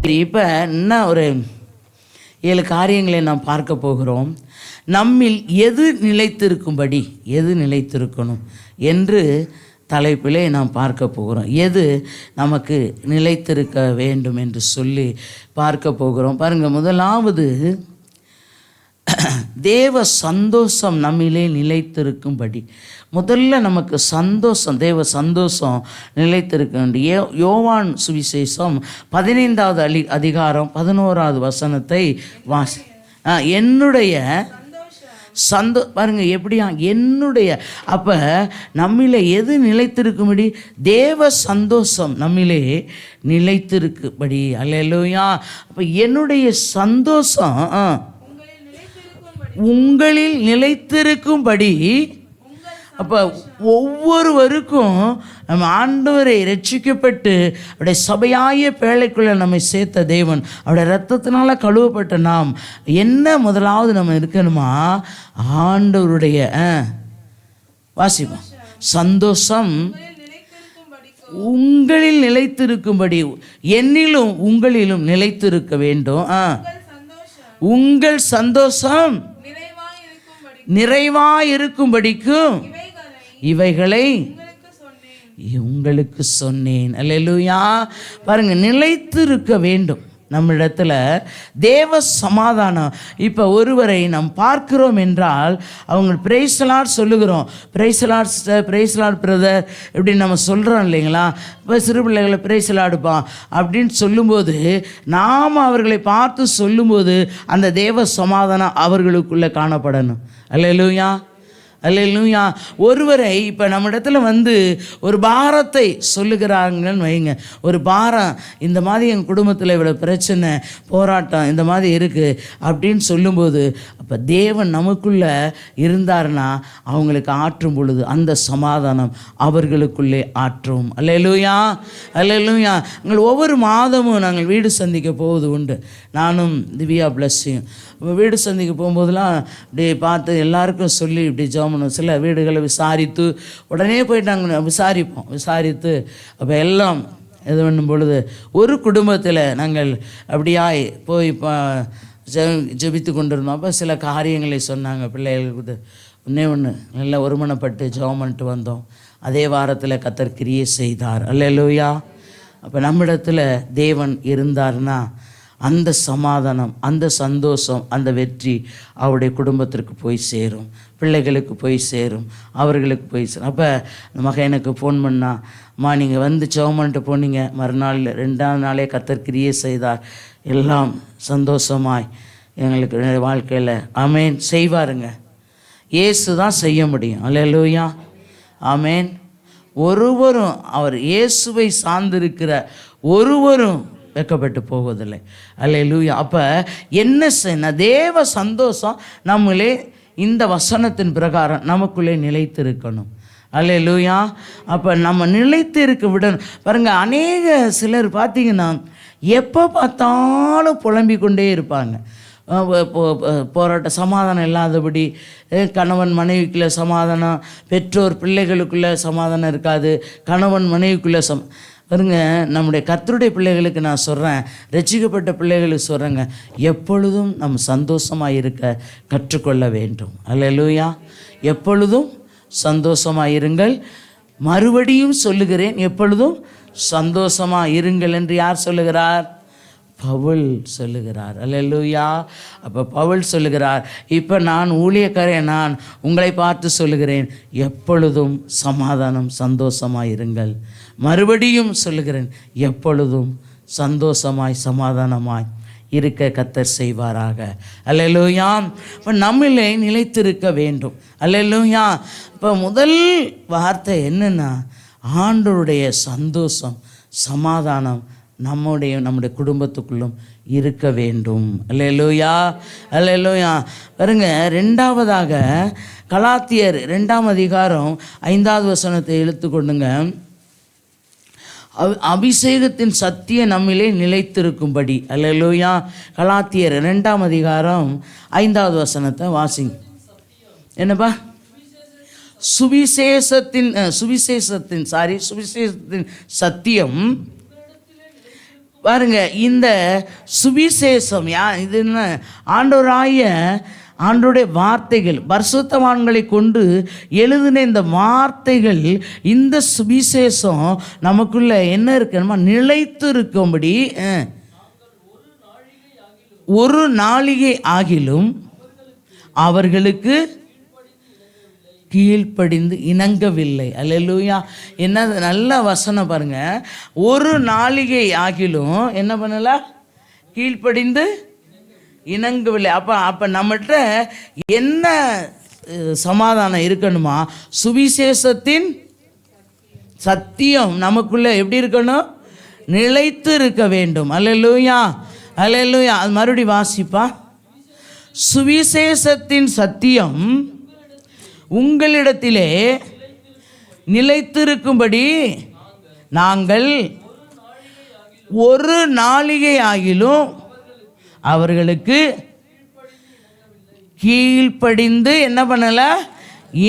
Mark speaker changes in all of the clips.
Speaker 1: இப்போ என்ன ஒரு 7 காரியங்களை நாம் பார்க்க போகிறோம். நம்மில் எது நிலைத்திருக்கணும் என்று தலைப்பிலே நாம் பார்க்க போகிறோம். எது நமக்கு நிலைத்திருக்க வேண்டும் என்று சொல்லி பார்க்க போகிறோம். பாருங்கள், முதலாவது தேவ சந்தோஷம் நம்மிலே நிலைத்திருக்கும்படி. முதல்ல நமக்கு சந்தோஷம், தேவ சந்தோஷம் நிலைத்திருக்க வேண்டும். யோவான் சுவிசேஷம் 15வது அதிகாரம் 11வது வசனத்தை வாசி. என்னுடைய பாருங்க எப்படியா என்னுடைய. அப்போ நம்மிலே எது நிலைத்திருக்கும்படி? தேவ சந்தோஷம் நம்மிலே நிலைத்திருக்கும்படி. அல்லேலூயா. அப்போ என்னுடைய சந்தோஷம் உங்களில் நிலைத்திருக்கும்படி. அப்போ ஒவ்வொருவருக்கும் நம்ம ஆண்டவரை ரட்சிக்கப்பட்டு அவருடைய சபையாய பேழைக்குள்ளே நம்மை சேர்த்த தேவன், அவருடைய இரத்தத்தினால கழுவப்பட்ட நாம் என்ன முதலாவது நம்ம இருக்கணுமா? ஆண்டவருடைய வாசிப்போம். சந்தோஷம் உங்களில் நிலைத்திருக்கும்படி, என்னிலும் உங்களிலும் நிலைத்திருக்க வேண்டும். உங்கள் சந்தோஷம் நிறைவாயிருக்கும்படிக்கும் இவைகளை உங்களுக்கு சொன்னேன். அல்லேலூயா. பாருங்க, நிலைத்திருக்க வேண்டும் நம்மிடத்தில் தேவ சமாதானம். இப்போ ஒருவரை நாம் பார்க்கிறோம் என்றால் அவங்க பிரைஸ் லார்ட் சொல்லுகிறோம், praise lord sister, praise lord brother இப்படி நம்ம சொல்கிறோம் இல்லைங்களா? இப்போ சிறு பிள்ளைகளை பிரைஸ் லார்டுப்பான் அப்படின்னு சொல்லும்போது, நாம் அவர்களை பார்த்து சொல்லும்போது அந்த தேவ சமாதானம் அவர்களுக்குள்ளே காணப்படணும். அல்லேலூயா, அல்லேலூயா. ஒருவரை இப்போ நம்ம இடத்துல ஒரு பாரத்தை சொல்லுகிறாங்கன்னு வைங்க, ஒரு பாரம், இந்த மாதிரி எங்கள் குடும்பத்தில் இவ்வளோ பிரச்சனை, போராட்டம் இந்த மாதிரி இருக்குது அப்படின்னு சொல்லும்போது, அப்போ தேவன் நமக்குள்ளே இருந்தார்னா அவங்களுக்கு ஆற்றும் பொழுது அந்த சமாதானம் அவர்களுக்குள்ளே ஆற்றும். அல்லேலூயா, அல்லேலூயா. நாங்கள் ஒவ்வொரு மாதமும் நாங்கள் வீடு சந்திக்க போவது உண்டு. நானும் திவ்யா பிளஸ்ஸியும் வீடு சந்திக்க போகும்போதெல்லாம் இப்படி பார்த்து எல்லாருக்கும் சொல்லி இப்படி ஜெபம், சில வீடுகளை விசாரித்து உடனே போயிட்டு நாங்கள் விசாரித்து அப்போ எல்லாம் இது பண்ணும் பொழுது ஒரு குடும்பத்தில் நாங்கள் அப்படியாய் போய் ஜெபித்து கொண்டிருந்தோம். அப்போ சில காரியங்களை சொன்னாங்க பிள்ளைகளுக்கு. ஒன்று நல்லா ஒருமனப்பட்டு ஜெபம் பண்ணிட்டு வந்தோம். அதே வாரத்தில் கர்த்தர் கிரியை செய்தார். அல்லேலூயா. அப்போ நம்மிடத்தில் தேவன் இருந்தார்னா அந்த சமாதானம், அந்த சந்தோஷம், அந்த வெற்றி அவருடைய குடும்பத்திற்கு போய் சேரும், பிள்ளைகளுக்கு போய் சேரும், அவர்களுக்கு போய் சேரும். அப்போ மகன் எனக்கு ஃபோன் பண்ணா, அம்மா நீங்கள் ஜெபம் பண்ணிட்டு போனீங்க, மறுநாள் 2ஆம் நாளே கர்த்தர் கிரியை செய்தார், எல்லாம் சந்தோஷமாய் எங்களுக்கு வாழ்க்கையில் ஆமேன் செய்வாருங்க. இயேசு தான் செய்ய முடியும். அல்லேலூயா, ஆமேன். ஒருவரும் அவர் இயேசுவை சார்ந்திருக்கிற ஒருவரும் வெட்கப்பட்டு போவதில்லை. அல்லேலூயா. அப்போ என்ன செய்யணும்? தேவ சந்தோஷம் நம்மளே இந்த வசனத்தின் பிரகாரம் நமக்குள்ளே நிலைத்திருக்கணும். அல்லேலூயா. அப்போ நம்ம நிலைத்து இருக்க விடணும். பாருங்கள், அநேக சிலர் பார்த்திங்கன்னா எப்போ பார்த்தாலும் புலம்பிக் கொண்டே இருப்பாங்க. போராட்டம், சமாதானம் இல்லாதபடி, கணவன் மனைவிக்குள்ளே சமாதானம், பெற்றோர் பிள்ளைகளுக்குள்ளே சமாதானம் இருக்காது, கணவன் மனைவிக்குள்ளே பாருங்க, நம்முடைய கர்த்தருடைய பிள்ளைகளுக்கு நான் சொல்கிறேன், ரட்சிக்கப்பட்ட பிள்ளைகளுக்கு சொல்கிறேங்க, எப்பொழுதும் நம்ம சந்தோஷமாக இருக்க கற்றுக்கொள்ள வேண்டும். அல்லேலூயா. எப்பொழுதும் சந்தோஷமாக இருங்கள். மறுபடியும் சொல்லுகிறேன், எப்பொழுதும் சந்தோஷமாக இருங்கள் என்று யார் சொல்லுகிறார்? பவுல் சொல்லுகிறார். அல்லேலூயா. அப்போ பவுல் சொல்லுகிறார், இப்போ நான் ஊழியக்காரன், நான் உங்களை பார்த்து சொல்லுகிறேன், எப்பொழுதும் சமாதானம் சந்தோஷமாய் இருங்கள். மறுபடியும் சொல்லுகிறேன், எப்பொழுதும் சந்தோஷமாய் சமாதானமாய் இருக்க கர்த்தர் செய்வாராக. அல்லேலூயா. இப்போ நம்மளே நிலைத்திருக்க வேண்டும். அல்லேலூயா. இப்போ முதல் வார்த்தை என்னென்னா, ஆண்டவருடைய சந்தோஷம் சமாதானம் நம்முடைய குடும்பத்துக்குள்ளும் இருக்க வேண்டும். அல்லேலூயா, அல்லேலூயா. பாருங்க, 2வதாக கலாத்தியர் 2ஆம் அதிகாரம் 5வது வசனத்தை எடுத்துக்கொண்டுங்க. அபிஷேகத்தின் சத்தியம் நம்மிலே நிலைத்திருக்கும்படி. அல்லேலூயா. கலாத்தியர் 2ஆம் அதிகாரம் 5வது வசனத்தை வாசிங்க. என்னப்பா? சுவிசேஷத்தின் சத்தியம் பாருங்க, இந்த சுவிசேஷம் இது என்ன? ஆண்டோருடைய வார்த்தைகள், பரிசுத்தவான்களை கொண்டு எழுதின இந்த வார்த்தைகள், இந்த சுவிசேஷம் நமக்குள்ள என்ன இருக்குமா? நிலைத்து இருக்கும்படி ஒரு நாளிகை ஆகிலும் அவர்களுக்கு கீழ்ப்படிந்து இணங்கவில்லை. அல்லேலூயா! என்ன நல்ல வசனம் பாருங்க. ஒரு நாளிகை ஆகிலும் என்ன பண்ணல? கீழ்ப்படிந்து இணங்கவில்லை. அப்போ நம்மகிட்ட என்ன சமாதானம் இருக்கணுமா? சுவிசேஷத்தின் சத்தியம் நமக்குள்ள எப்படி இருக்கணும்? நிலைத்து இருக்க வேண்டும். அல்லேலூயா, அல்லேலூயா. அது மறுபடி வாசிப்பா. சுவிசேஷத்தின் சத்தியம் உங்களிடத்திலே நிலைத்திருக்கும்படி நாங்கள் ஒரு நாளிகை ஆகிலும் அவர்களுக்கு கீழ்ப்படிந்து என்ன பண்ணல?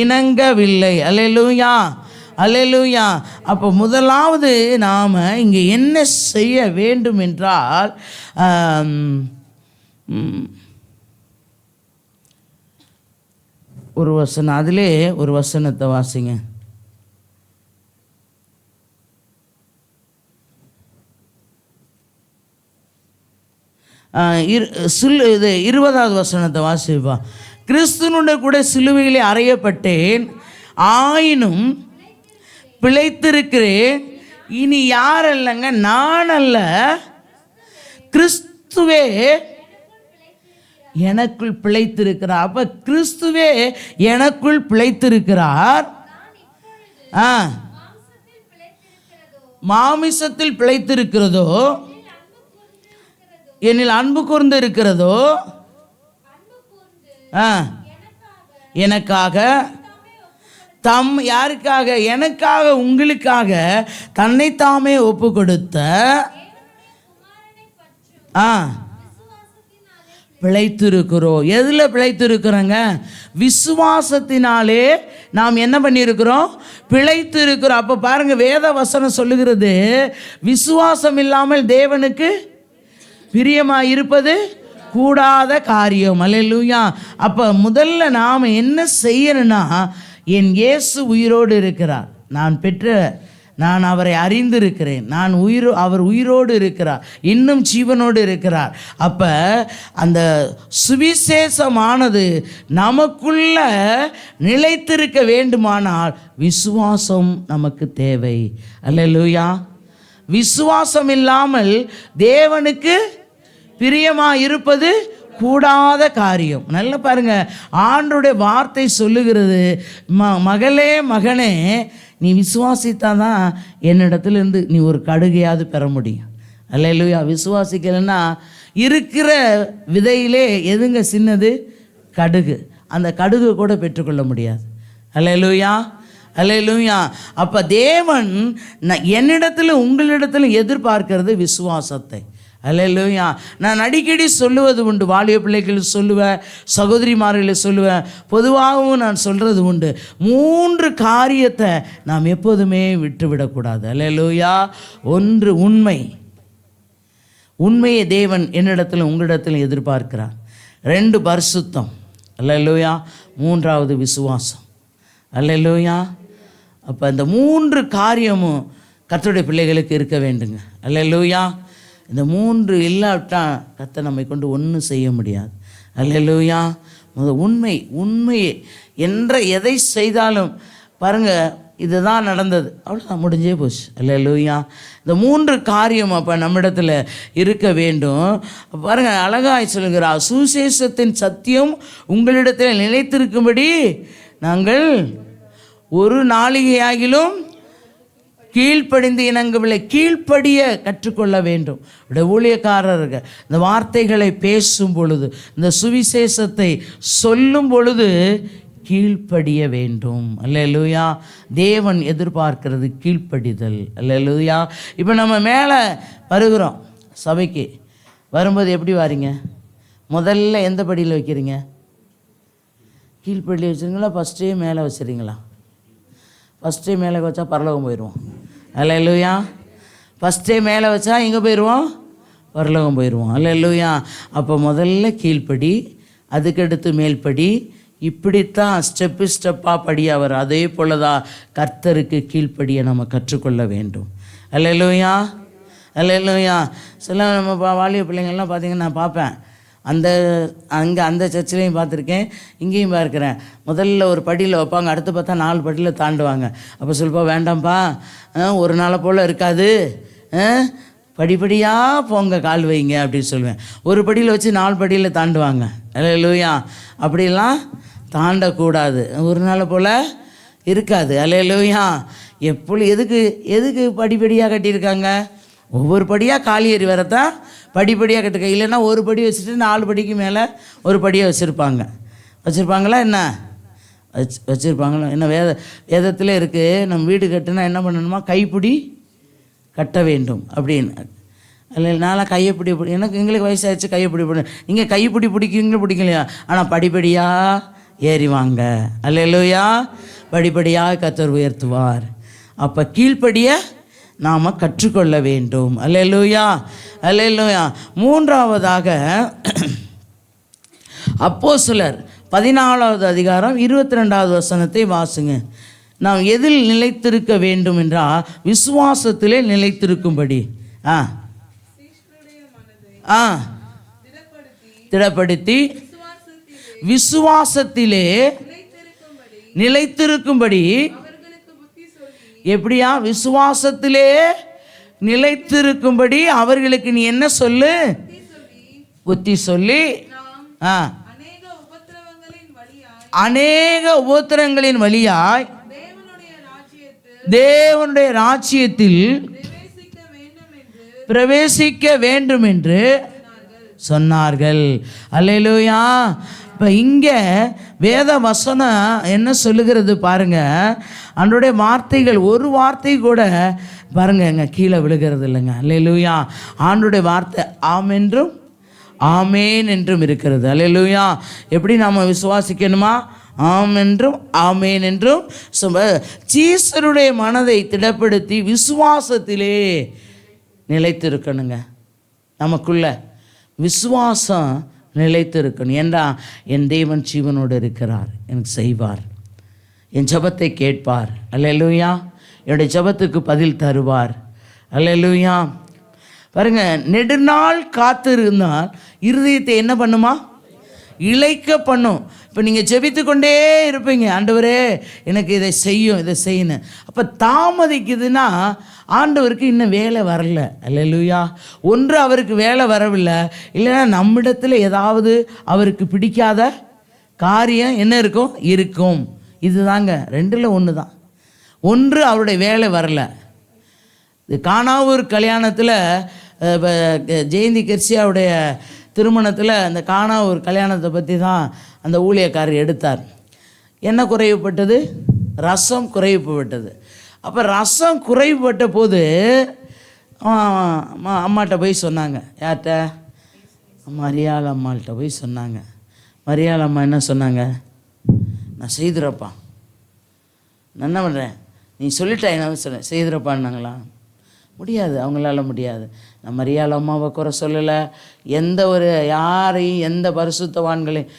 Speaker 1: இணங்கவில்லை. அல்லேலூயா, அல்லேலூயா. அப்போ முதலாவது நாம் இங்கே என்ன செய்ய வேண்டும் என்றால், ஒரு வசனம், அதிலே ஒரு வசனத்தை வாசிங்க. இது 20வது வசனத்தை வாசிப்பா. கிறிஸ்துவனுடைய கூட சிலுவையிலே அறையப்பட்டேன், ஆயினும் பிழைத்திருக்கிறேன். இனி யார் அல்லங்க, நான் அல்ல, கிறிஸ்துவே எனக்குள் பிழைத்திருக்கிறார். அப்ப கிறிஸ்துவே எனக்குள் பிழைத்திருக்கிறார். மாமிசத்தில் பிழைத்திருக்கிறதோ, என்னில் அன்பு கூர்ந்து இருக்கிறதோ, எனக்காக யாருக்காக? எனக்காக, உங்களுக்காக தன்னைத்தாமே ஒப்பு கொடுத்த பிழைத்திருக்கிறோம். எதில் பிழைத்திருக்கிறோங்க? விசுவாசத்தினாலே நாம் என்ன பண்ணியிருக்கிறோம்? பிழைத்திருக்கிறோம். அப்போ பாருங்க, வேத வசனம் சொல்லுகிறது, விசுவாசம் இல்லாமல் தேவனுக்கு பிரியமாக இருப்பது கூடாத காரியம். அல்லேலூயா. அப்போ முதல்ல நாம் என்ன செய்யணும்னா, என் இயேசு உயிரோடு இருக்கிறார், நான் அவரை அறிந்திருக்கிறேன், அவர் உயிரோடு இருக்கிறார், இன்னும் ஜீவனோடு இருக்கிறார். அப்போ அந்த சுவிசேஷமானது நமக்குள்ள நிலைத்திருக்க வேண்டுமானால் விசுவாசம் நமக்கு தேவை. அல்லேலூயா. விசுவாசம் இல்லாமல் தேவனுக்கு பிரியமாக இருப்பது கூடாத காரியம். நல்லா பாருங்க, ஆண்டவருடைய வார்த்தை சொல்லுகிறது, மகளே மகனே, நீ விசுவாசித்தாதான் என்னிடத்துலேருந்து நீ ஒரு கடுகையாவது பெற முடியும். அல்லேலூயா. விசுவாசிக்கலைன்னா இருக்கிற விதையிலே எதுங்க சின்னது? கடுகு. அந்த கடுகு கூட பெற்றுக்கொள்ள முடியாது. அல்லேலூயா, அல்லேலூயா. அப்போ தேவன் என்னிடத்தில் உங்களிடத்தில் எதிர்பார்க்கிறது விசுவாசத்தை. அல்லேலூயா. நான் அடிக்கடி சொல்லுவது உண்டு, வாலிய பிள்ளைகள் சொல்லுவேன், சகோதரிமார்களை சொல்லுவேன், பொதுவாகவும் நான் சொல்கிறது உண்டு, 3 காரியத்தை நாம் எப்போதுமே விட்டுவிடக்கூடாது. அல்லேலூயா. 1 உண்மையை தேவன் என்னிடத்தில் உங்களிடத்தில் எதிர்பார்க்கிறார். 2 பரிசுத்தம். அல்லேலூயா. 3வது விசுவாசம். அல்லேலூயா. அப்போ இந்த 3 காரியமும் கர்த்தருடைய பிள்ளைகளுக்கு இருக்க வேண்டுங்க. அல்லேலூயா. இந்த 3 இல்லாவிட்டா கர்த்தர் நம்மை கொண்டு ஒன்றும் செய்ய முடியாது. அல்லேலூயா. உண்மையை என்ற எதை செய்தாலும் பாருங்கள், இதுதான் நடந்தது, அவ்வளோதான், முடிஞ்சே போச்சு. அல்லேலூயா. இந்த 3 காரியம் அப்போ நம்மிடத்தில் இருக்க வேண்டும். பாருங்கள், அழகாய் சொல்கிறார், சுவிசேஷத்தின் சத்தியம் உங்களிடத்தில் நிலைத்திருக்கும்படி நாங்கள் ஒரு நாளிகையாகிலும் கீழ்ப்படிந்து இணங்கவில்லை. கீழ்ப்படிய கற்றுக்கொள்ள வேண்டும். ஊழியக்காரர்கள் இந்த வார்த்தைகளை பேசும் பொழுது, இந்த சுவிசேஷத்தை சொல்லும் பொழுது கீழ்ப்படிய வேண்டும். அல்லேலூயா. தேவன் எதிர்பார்க்கிறது கீழ்ப்படிதல். அல்லேலூயா. இப்போ நம்ம மேலே வருகிறோம், சபைக்கு வரும்போது எப்படி வாரீங்க? முதல்ல எந்த படியில் வைக்கிறீங்க? கீழ்ப்படியில் வச்சுருங்களா, ஃபஸ்ட்டே மேலே வச்சுருங்களா? ஃபஸ்ட்டே மேலே வச்சா பரலோகம் போயிடுவோம். அல்லேலூயா. ஃபஸ்ட்டே மேலே வச்சா எங்கே போயிடுவோம்? பரலோகம் போயிடுவோம். அல்லேலூயா. அப்போ முதல்ல கீழ்ப்படி, அதுக்கடுத்து மேல்படி, இப்படித்தான் ஸ்டெப்பாக படியாக வரும். அதே போல தான் கர்த்தருக்கு கீழ்ப்படியை நம்ம கற்றுக்கொள்ள வேண்டும். அல்லேலூயா, அல்லேலூயா. சில நம்ம வாலிப பிள்ளைங்கள்லாம் பார்த்திங்கன்னா நான் பார்ப்பேன், அந்த சர்ச்சிலையும் பார்த்துருக்கேன், இங்கேயும் பார்க்குறேன். முதல்ல ஒரு படியில் வைப்பாங்க, அடுத்து பார்த்தா 4 படியில் தாண்டுவாங்க. அப்போ சொல்லுப்பா, வேண்டாம்ப்பா, ஒரு நாளை போல் இருக்காது, படிப்படியாக போங்க, கால் வைங்க அப்படின்னு சொல்லுவேன். ஒரு படியில் வச்சு 4 படியில் தாண்டுவாங்க. அல்லேலூயா. அப்படிலாம் தாண்டக்கூடாது, ஒரு நாளை போல் இருக்காது. அல்லேலூயா. எதுக்கு படிப்படியாக கட்டியிருக்காங்க? ஒவ்வொரு படியாக கால் ஏறி வரத்தான் படிப்படியாக கட்டுக்க. இல்லைன்னா ஒரு படி வச்சுட்டு 4 படிக்கு மேலே ஒரு படியை வச்சுருப்பாங்களா என்ன? வச்சுருப்பாங்களா என்ன? வேதத்தில் இருக்குது, நம்ம வீடு கட்டுனா என்ன பண்ணணுமா? கைப்பிடி கட்ட வேண்டும் அப்படின்னு. இல்லை, நான்லாம் கையப்பிடி எங்களுக்கு வயசாகிடுச்சு, கையப்பிடி பிடி. நீங்கள் கைப்பிடி பிடிக்குங்களோ பிடிக்கலையா, ஆனால் படிப்படியாக ஏறி வாங்க. அல்லேலூயா. படிப்படியாக கர்த்தர் உயர்த்துவார். அப்போ கீழ்ப்படியை நாம் கற்றுக்கொள்ள வேண்டும். அல்லேலூயா, அல்லேலூயா. மூன்றாவதாக அப்போஸ்தலர் 14வது அதிகாரம் 22வது வசனத்தை வாசுங்க. நாம் எதில் நிலைத்திருக்க வேண்டும் என்றால் விசுவாசத்திலே நிலைத்திருக்கும்படி திடப்படுத்தி விசுவாசத்திலே நிலைத்திருக்கும்படி. எப்படியா? விசுவாசத்திலே நிலைத்திருக்கும்படி அவர்களுக்கு நீ என்ன சொல்லு? புத்தி சொல்லி. அநேக உபத்திரங்களின் வழியாய் தேவனுடைய ராஜ்யத்தில் பிரவேசிக்க வேண்டும் என்று சொன்னார்கள். அல்லேலூயா. இப்போ இங்கே வேத வசனம் என்ன சொல்லுகிறது பாருங்க. அவனுடைய வார்த்தைகள் ஒரு வார்த்தை கூட பாருங்க எங்க கீழே விழுகிறது இல்லைங்க. அல்லேலூயா. ஆண்டுடைய வார்த்தை ஆம் என்றும் ஆமேன் என்றும் இருக்கிறது. அல்லேலூயா. எப்படி நாம் விசுவாசிக்கணுமா? ஆம் என்றும் ஆமேன் என்றும். சீசருடைய மனதை திடப்படுத்தி விசுவாசத்திலே நிலைத்திருக்கணுங்க. நமக்குள்ள விசுவாசம் நிலைத்திருக்கணும். ஏண்டா என் தேவன் ஜீவனோடு இருக்கிறார், எனக்கு செய்வார், என் ஜெபத்தை கேட்பார். அல்லேலூயா. என்னுடைய ஜெபத்துக்கு பதில் தருவார். அல்லேலூயா. பாருங்க, நெடுநாள் காத்திருந்தால் இருதயத்தை என்ன பண்ணுமா? இளைக்க பண்ணும். இப்போ நீங்கள் ஜெபித்து கொண்டே இருப்பீங்க, ஆண்டவரே எனக்கு இதை செய்யணும். அப்போ தாமதிக்குதுன்னா ஆண்டவருக்கு இன்னும் வேலை வரல. அல்லேலூயா. ஒன்று அவருக்கு வேலை வரவில்லை, இல்லைன்னா நம்மிடத்தில் ஏதாவது அவருக்கு பிடிக்காத காரியம் என்ன இருக்கும். இதுதாங்க, 2ல் 1 தான். ஒன்று அவருடைய வேலை வரல. கானாவூர் கல்யாணத்தில் ஜெயந்தி கிர்சியாவுடைய திருமணத்தில் அந்த கானாவூர் கல்யாணத்தை பற்றி தான் அந்த ஊழியக்காரர் எடுத்தார். என்ன குறைவுபட்டது? ரசம் குறைவுபட்டது. அப்போ ரசம் குறைவுபட்ட போது அம்மாட்ட போய் சொன்னாங்க. யார்கிட்ட? மரியாள் அம்மாள்கிட்ட போய் சொன்னாங்க. மரியாள் அம்மா என்ன சொன்னாங்க? நான் செய்துறப்பா, நான் என்ன பண்ணுறேன், நீ சொல்லிட்டா என்ன சொன்னேன், செய்துறப்பான்னாங்களா? முடியாது, அவங்களால முடியாது. நான் மரியாள் அம்மாவை குறை சொல்லலை, யாரையும் எந்த பரிசுத்தவான்களையும்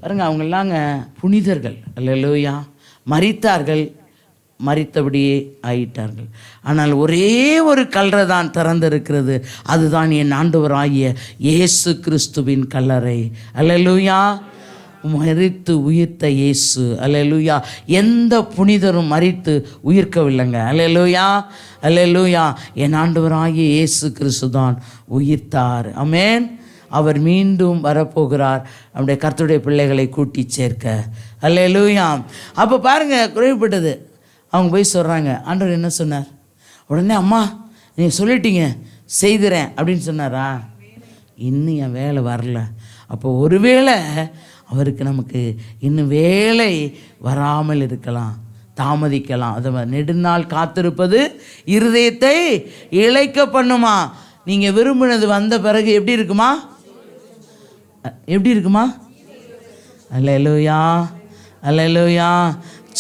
Speaker 1: பாருங்க, அவங்களாங்க புனிதர்கள். அல்லேலூயா. மரித்தார்கள், மரித்தபடியே ஆயிட்டார்கள். ஆனால் ஒரே ஒரு கல்லறை தான் திறந்திருக்கிறது, அதுதான் என் ஆண்டவராகிய இயேசு கிறிஸ்துவின் கல்லறை. அல்லேலூயா. மரித்து உயிர்த்த இயேசு. அல்லேலூயா. எந்த புனிதரும் மரித்து உயிர்க்கவில்லைங்க. அல்லேலூயா, அல்லேலூயா. என் ஆண்டவராகிய இயேசு கிறிஸ்து தான் உயிர்த்தார். ஆமென். அவர் மீண்டும் வரப்போகிறார் நம்முடைய கர்த்தருடைய பிள்ளைகளை கூட்டி சேர்க்க. அல்லேலூயா. அப்போ பாருங்க, குறைவுபட்டது. அவங்க போய் சொல்கிறாங்க, ஆண்டவர் என்ன சொன்னார்? உடனே அம்மா நீங்கள் சொல்லிட்டீங்க, செய்கிறேன் அப்படின்னு சொன்னாரா? இன்னும் என் வேலை வரல. அப்போ ஒருவேளை அவருக்கு நமக்கு இன்னும் வேலை வராமல் இருக்கலாம், தாமதிக்கலாம். அதை நெடுநாள் காத்திருப்பது இருதயத்தை இளைக்க பண்ணுமா? நீங்கள் விரும்பினது வந்த பிறகு எப்படி இருக்குமா? அல்லேலூயா, அல்லேலூயா.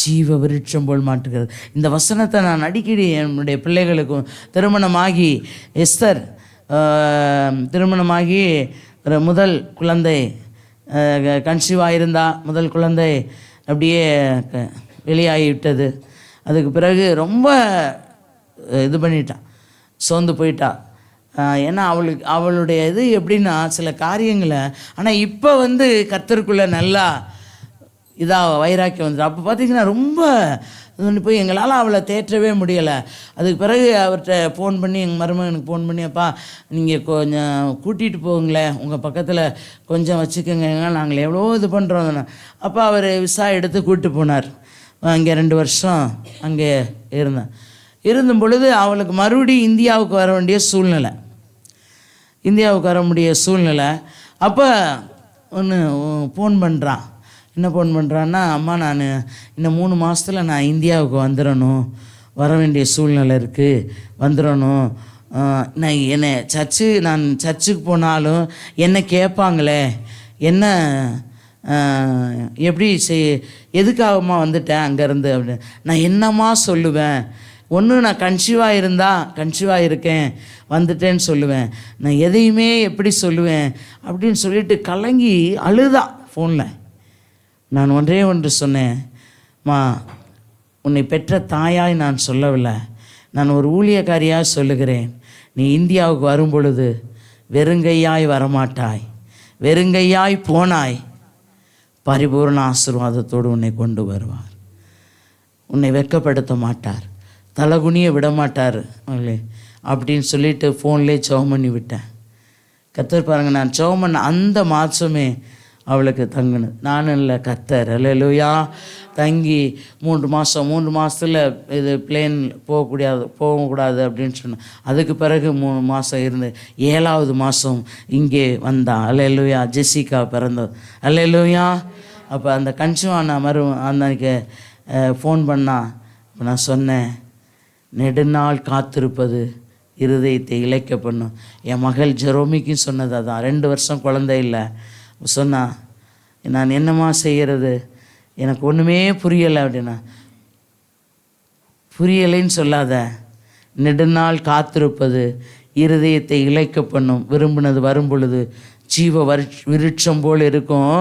Speaker 1: ஜீவ விருட்சம் போல் மாட்டுகிறது. இந்த வசனத்தை நான் அடிக்கடி என்னுடைய பிள்ளைகளுக்கும், திருமணமாகி எஸ்தர் திருமணமாகி ஒரு முதல் குழந்தை கன்சீவாக இருந்தால் முதல் குழந்தை அப்படியே வெளியாகிவிட்டது. அதுக்கு பிறகு ரொம்ப இது பண்ணிட்டான், சோர்ந்து போயிட்டா. ஏன்னா அவளுடைய இது எப்படின்னா சில காரியங்களை, ஆனால் இப்போ கர்த்தருக்குள்ளே நல்லா இதாக வைராக்கியம் வந்துடும். அப்போ பார்த்திங்கன்னா ரொம்ப போய் எங்களால் அவளை தேற்றவே முடியலை. அதுக்கு பிறகு அவர்கிட்ட ஃபோன் பண்ணி எங்கள் மருமகனுக்கு ஃபோன் பண்ணி, அப்பா நீங்கள் கொஞ்சம் கூட்டிகிட்டு போங்களேன், உங்கள் பக்கத்தில் கொஞ்சம் வச்சுக்கோங்க, நாங்கள் எவ்வளோ இது பண்ணுறோம். அப்போ அவர் விசா எடுத்து கூப்பிட்டு போனார். அங்கே 2 வருஷம் அங்கே இருந்தும் பொழுது அவளுக்கு மறுபடியும் இந்தியாவுக்கு வர வேண்டிய சூழ்நிலை. அப்போ ஒன்று ஃபோன் பண்ணுறான். என்ன ஃபோன் பண்ணுறான்னா, அம்மா நான் இன்னும் 3 மாதத்தில் நான் இந்தியாவுக்கு வர வேண்டிய சூழ்நிலை இருக்குது, வந்துடணும். நான் சர்ச்சுக்கு போனாலும் என்ன கேட்பாங்களே, என்ன எப்படி எதுக்காகமா வந்துட்டேன் அங்கேருந்து அப்படின்னு நான் என்னம்மா சொல்லுவேன்? ஒன்று நான் கன்சீவாக இருக்கேன் வந்துட்டேன்னு சொல்லுவேன், நான் எதையுமே எப்படி சொல்லுவேன் அப்படின்னு சொல்லிட்டு கலங்கி அழுதா ஃபோனில். நான் ஒன்று சொன்னேன், மா உன்னை பெற்ற தாயாய் நான் சொல்லவில்லை, நான் ஒரு ஊழியக்காரியாக சொல்லுகிறேன். நீ இந்தியாவுக்கு வரும் பொழுது வெறுங்கையாய் வரமாட்டாய், வெறுங்கையாய் போனாய், பரிபூர்ண ஆசீர்வாதத்தோடு உன்னை கொண்டு வருவார். உன்னை வெட்கப்படுத்த மாட்டார், தலகுனிய விட மாட்டார் அப்படின்னு சொல்லிட்டு ஃபோன்லேயே ஜெபம் பண்ணி விட்டேன். கர்த்தர் பாருங்கள், நான் ஜெபம் பண்ண அந்த மாதமே அவளுக்கு தங்கினது நானும் இல்லை, கர்த்தர். அல்லேலூயா. தங்கி 3 மாதத்தில் இது பிளேன் போகக்கூடாது அப்படின்னு சொன்னேன். அதுக்கு பிறகு 3 மாதம் இருந்து 7வது மாதம் இங்கே வந்தான். அல்லேலூயா. ஜெசிகா பிறந்தது. அல்லேலூயா. அப்போ அந்த கன்சீவான அன்னைக்கு ஃபோன் பண்ணா. இப்போ நான் சொன்னேன், நெடுநாள் காத்திருப்பது இருதயத்தை இழைக்க பண்ணும். என் மகள் ஜெரோமிக்கும் சொன்னது அதான். 2 வருஷம் குழந்தை இல்லை. சொன்னா, நான் என்னம்மா செய்கிறது, எனக்கு ஒன்றுமே புரியலை அப்படின்னா. புரியலைன்னு சொல்லாத, நெடுநாள் காத்திருப்பது இருதயத்தை இழைக்க பண்ணும், விரும்பினது வரும் பொழுது ஜீவ விருட்சம் போல் இருக்கும்.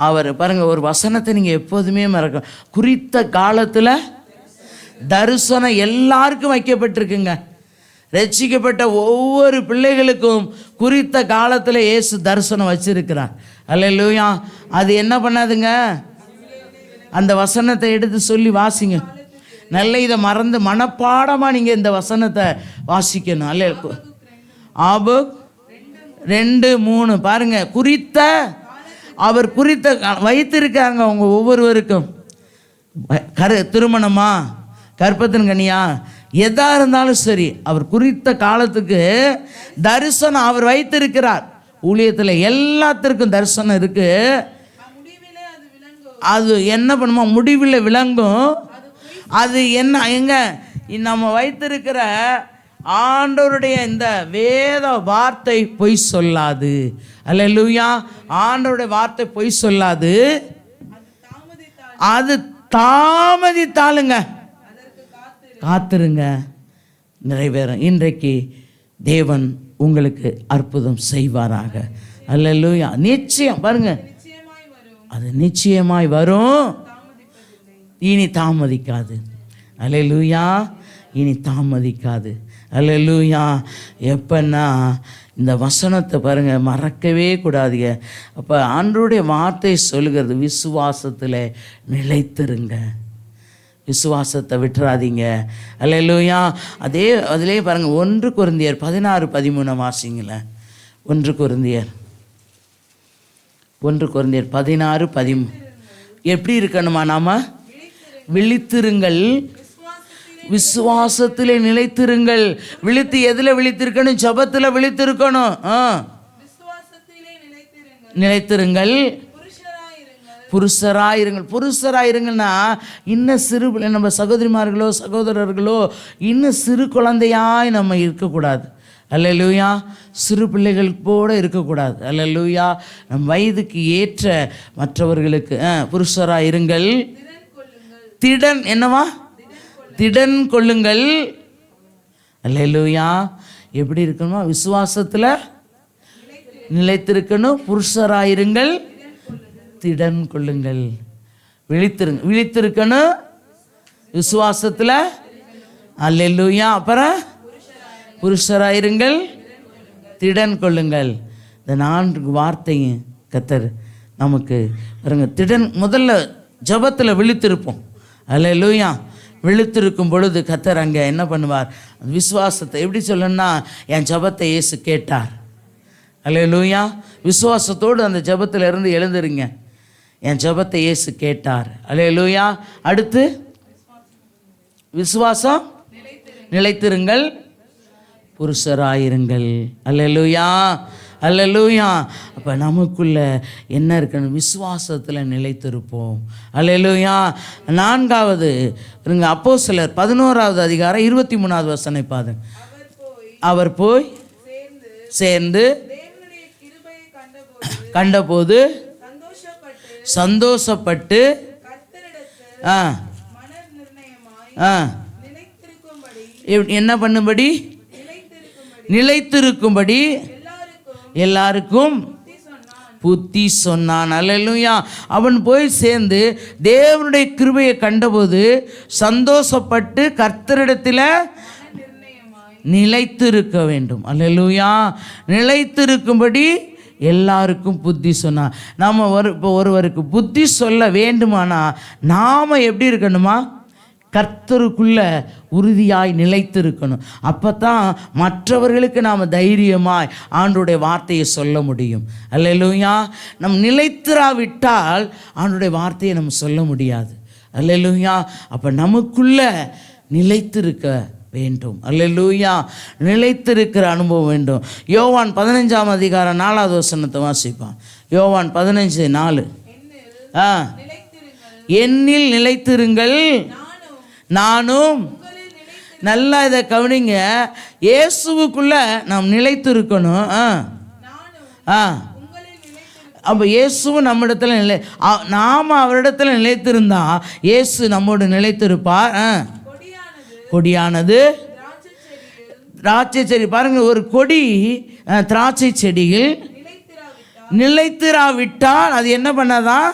Speaker 1: அவர் பாருங்கள், ஒரு வசனத்தை நீங்கள் எப்போதுமே மறக்க, குறித்த காலத்தில் தரிசனம் எல்லாருக்கும் வைக்கப்பட்டிருக்குங்க. ரட்சிக்கப்பட்ட ஒவ்வொரு பிள்ளைகளுக்கும் குறித்த காலத்தில் இயேசு தரிசனம் வச்சிருக்கிறார். அல்லேலூயா. அது என்ன பண்ணாதுங்க, அந்த வசனத்தை எடுத்து சொல்லி வாசிங்க. நல்ல இதை மறந்து மனப்பாடமாக நீங்கள் இந்த வசனத்தை வாசிக்கணும். அல்ல ஆபோக் 2:3 பாருங்க. அவர் குறித்த வைத்திருக்காங்க அவங்க ஒவ்வொருவருக்கும். திருமணமா, கற்பத்தின் கனியா, எதா இருந்தாலும் சரி, அவர் குறித்த காலத்துக்கு தரிசனம் அவர் வைத்திருக்கிறார். ஊழியத்தில் எல்லாத்திற்கும் தரிசனம் இருக்கு. அது என்ன பண்ணுமோ முடிவில் விளங்கும். அது என்ன எங்க நம்ம வைத்திருக்கிற ஆண்டவருடைய இந்த வேத வார்த்தை பொய் சொல்லாது. அல்லேலூயா. ஆண்டவருடைய வார்த்தை பொய் சொல்லாது. அது தாமதித்தாலுங்க காத்திருங்க, நிறைவேறும். இன்றைக்கு தேவன் உங்களுக்கு அற்புதம் செய்வாராக. அல்லேலூயா. நிச்சயம் பாருங்க, அது நிச்சயமாய் வரும், இனி தாமதிக்காது. அல்லேலூயா. இனி தாமதிக்காது. அல்லேலூயா. எப்பன்னா இந்த வசனத்தை பாருங்கள், மறக்கவே கூடாதுங்க. அப்போ ஆண்டவருடைய வார்த்தை சொல்லுகிறது, விசுவாசத்தில் நிலைத்திருங்க, விசுவாசத்தை விட்டுறாதீங்க. அல்லேலூயா. அதிலே பாருங்கள், 1 கொரிந்தியர் 16:13 வாசிங்களேன். 1 கொரிந்தியர் 16:13 எப்படி இருக்கணுமா? நாம விழித்திருங்கள், விசுவாசத்திலே நிலைத்திருங்கள். விழித்து எதில் விழித்திருக்கணும்? ஜபத்தில் விழித்திருக்கணும். நிலைத்திருங்கள், புருஷராயிருங்கன்னா இன்னும் சிறு நம்ம சகோதரிமார்களோ சகோதரர்களோ இன்னும் சிறு குழந்தையாய் நம்ம இருக்கக்கூடாது. அல்லேலூயா. சிறு பிள்ளைகள் போட இருக்கக்கூடாது. அல்லேலூயா. நம் வயதுக்கு ஏற்ற மற்றவர்களுக்கு புருஷராயிருங்கள். திடன் கொள்ளுங்கள். அல்லேலூயா. எப்படி இருக்கணுமா? விசுவாசத்தில் நிலைத்திருக்கணும். புருஷராயிருங்கள், திடன் கொள்ளுங்கள். விழித்திருக்கணும் விசுவாசத்தில். அல்லேலூயா. அப்புறம் புருஷராயிருங்கள், திடன் கொள்ளுங்கள். இந்த 4 வார்த்தையும் கர்த்தர் நமக்கு பாருங்க. திடன், முதல்ல ஜெபத்தில் விழித்திருப்போம். அல்லேலூயா. விழித்திருக்கும் பொழுது கர்த்தர் அங்கே என்ன பண்ணுவார்? விசுவாசத்தை எப்படி சொல்லணும்னா, என் ஜெபத்தை இயேசு கேட்டார். அல்லேலூயா. விசுவாசத்தோடு அந்த ஜெபத்தில் இருந்து எழுந்துருங்க. என் ஜெபத்தை இயேசு கேட்டார். அல்லேலூயா. அடுத்து விசுவாசம் நிலைத்திருங்கள், புருஷராயிருங்கள். அல்லேலூயா, அல்லேலூயா. அப்போ நமக்குள்ள என்ன இருக்கணும்? விசுவாசத்தில் நிலைத்திருப்போம். அல்லேலூயா. 4வது அப்போஸ்தலர் 11வது அதிகாரம் 23வது வசனம் பாருங்க. அவர் போய் சேர்ந்து கண்டபோது சந்தோஷப்பட்டு என்ன பண்ணும்படி? நிலைத்திருக்கும்படி எல்லாருக்கும் புத்தி சொன்னான். அல்லேலூயா. அவன் போய் சேர்ந்து தேவனுடைய கிருபையை கண்டபோது சந்தோஷப்பட்டு கர்த்தரிடத்தில் நிலைத்திருக்க வேண்டும். அல்லேலூயா. நிலைத்திருக்கும்படி எல்லாருக்கும் புத்தி சொன்னான். நம்ம இப்போ ஒருவருக்கு புத்தி சொல்ல வேண்டுமானா நாம் எப்படி இருக்கணுமா? கர்த்தருக்குள்ள உறுதியாய் நிலைத்திருக்கணும். அப்போ தான் மற்றவர்களுக்கு நாம் தைரியமாய் ஆண்டவருடைய வார்த்தையை சொல்ல முடியும். அல்லேலூயா. நம் நிலைத்திராவிட்டால் ஆண்டவருடைய வார்த்தையை நம்ம சொல்ல முடியாது. அல்லேலூயா. அப்போ நமக்குள்ள நிலைத்திருக்க வேண்டும். அல்லேலூயா. நிலைத்திருக்கிற அனுபவம் வேண்டும். யோவான் 15ஆம் அதிகாரம் 4வது வசனத்தை வாசிப்பான். யோவான் 15:4. என்னில் நிலைத்திருங்கள், நானும். நல்லா இதை கவனிங்க. இயேசுவுக்குள்ள நாம் நிலைத்திருக்கணும். அப்போ இயேசுவும் நம்மிடத்தில் நாம் அவரிடத்தில் நிலைத்திருந்தா இயேசு நம்மோடு நிலைத்திருப்பார். கொடியானது திராட்சை செடி. பாருங்க, ஒரு கொடி திராட்சை செடியில் நிலைத்திராவிட்டால் அது என்ன பண்ணாதான்?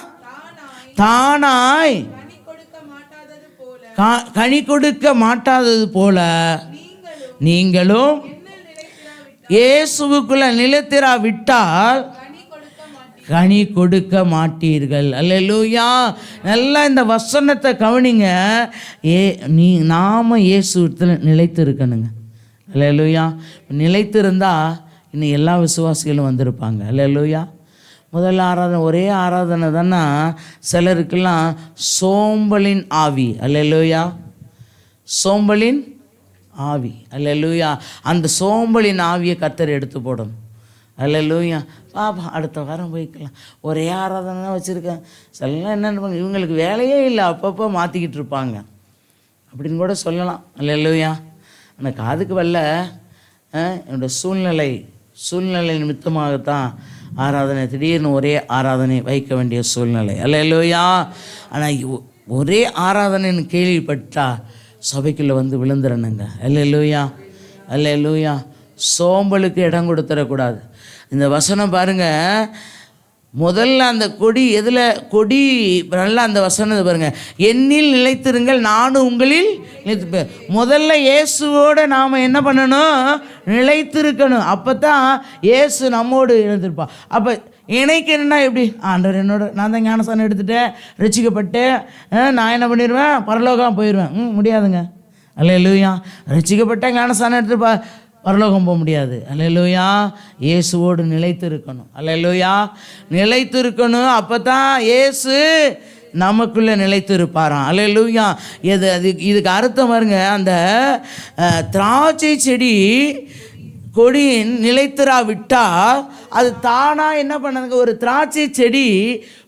Speaker 1: தானாய் கனி கொடுக்க மாட்டாதது போல நீங்களும் இயேசுவுக்குள்ள நிலைத்திராவிட்டால் கனி கொடுக்க மாட்டீர்கள். அல்லேலூயா. நல்லா இந்த வசனத்தை கவனிங்க. நாம இயேசுவில் நிலைத்திருக்கணுங்க. அல்லேலூயா. நிலைத்திருந்தா இன்னும் எல்லா விசுவாசிகளும் வந்திருப்பாங்க. அல்லேலூயா. முதல்ல ஆராதனை, ஒரே ஆராதனை தானே. சிலருக்கெல்லாம் சோம்பலின் ஆவி. அல்லேலூயா. சோம்பலின் ஆவி. அல்லேலூயா. அந்த சோம்பலின் ஆவியை கர்த்தர் எடுத்து போடணும். அல்லேலூயா. பாப்பா அடுத்த வாரம் போய்க்கலாம், ஒரே ஆராதனை தான் வச்சுருக்கேன். சிலலாம் என்னென்ன இவங்களுக்கு வேலையே இல்லை, அப்பப்போ மாற்றிக்கிட்டு இருப்பாங்க அப்படின்னு கூட சொல்லலாம். அல்லேலூயா. எனக்கு அதுக்கு வரல, என்னோடய சூழ்நிலை நிமித்தமாகத்தான் ஆராதனை, திடீர்னு ஒரே ஆராதனை வைக்க வேண்டிய சூழ்நிலை. அல்லேலூயா. ஆனால் ஒரே ஆராதனைன்னு கேள்விப்பட்டா சபைக்குள்ளே வந்து விழுந்துடணுங்க. அல்லேலூயா, அல்லேலூயா. சோம்பலுக்கு இடம் கொடுத்துடக்கூடாது. இந்த வசனம் பாருங்கள், முதல்ல அந்த கொடி எதில் கொடி, நல்லா அந்த வசனத்தை பாருங்கள், என்னில் நிலைத்திருங்கள் நானும் உங்களில் நிலைத்து. முதல்ல இயேசுவோடு நாம் என்ன பண்ணணும்? நிலைத்திருக்கணும். அப்போ தான் இயேசு நம்மோடு இணைந்திருப்பான். அப்போ இணைக்கணுன்னா எப்படி? ஆண்டவர் என்னோட, நான் தான் ஞானஸ்நானம் எடுத்துட்டேன், ரட்சிக்கப்பட்டேன், நான் என்ன பண்ணிடுவேன்? பரலோகம் போயிடுவேன். முடியாதுங்க. அல்லேலூயா. ரட்சிக்கப்பட்டேன், ஞானஸ்நானம் எடுத்துப்பா, பரலோகம் போக முடியாது. அல்லேலூயா. இயேசுவோடு நிலைத்து இருக்கணும். அல்லேலூயா. நிலைத்து இருக்கணும். அப்போ தான் இயேசு நமக்குள்ளே நிலைத்து இருப்பாராம். அல்லேலூயா. இதுக்கு அர்த்தம் பாருங்க, அந்த திராட்சை செடி கொடியின் நிலைத்திரா விட்டால் அது தானாக என்ன பண்ணுங்க, ஒரு திராட்சை செடி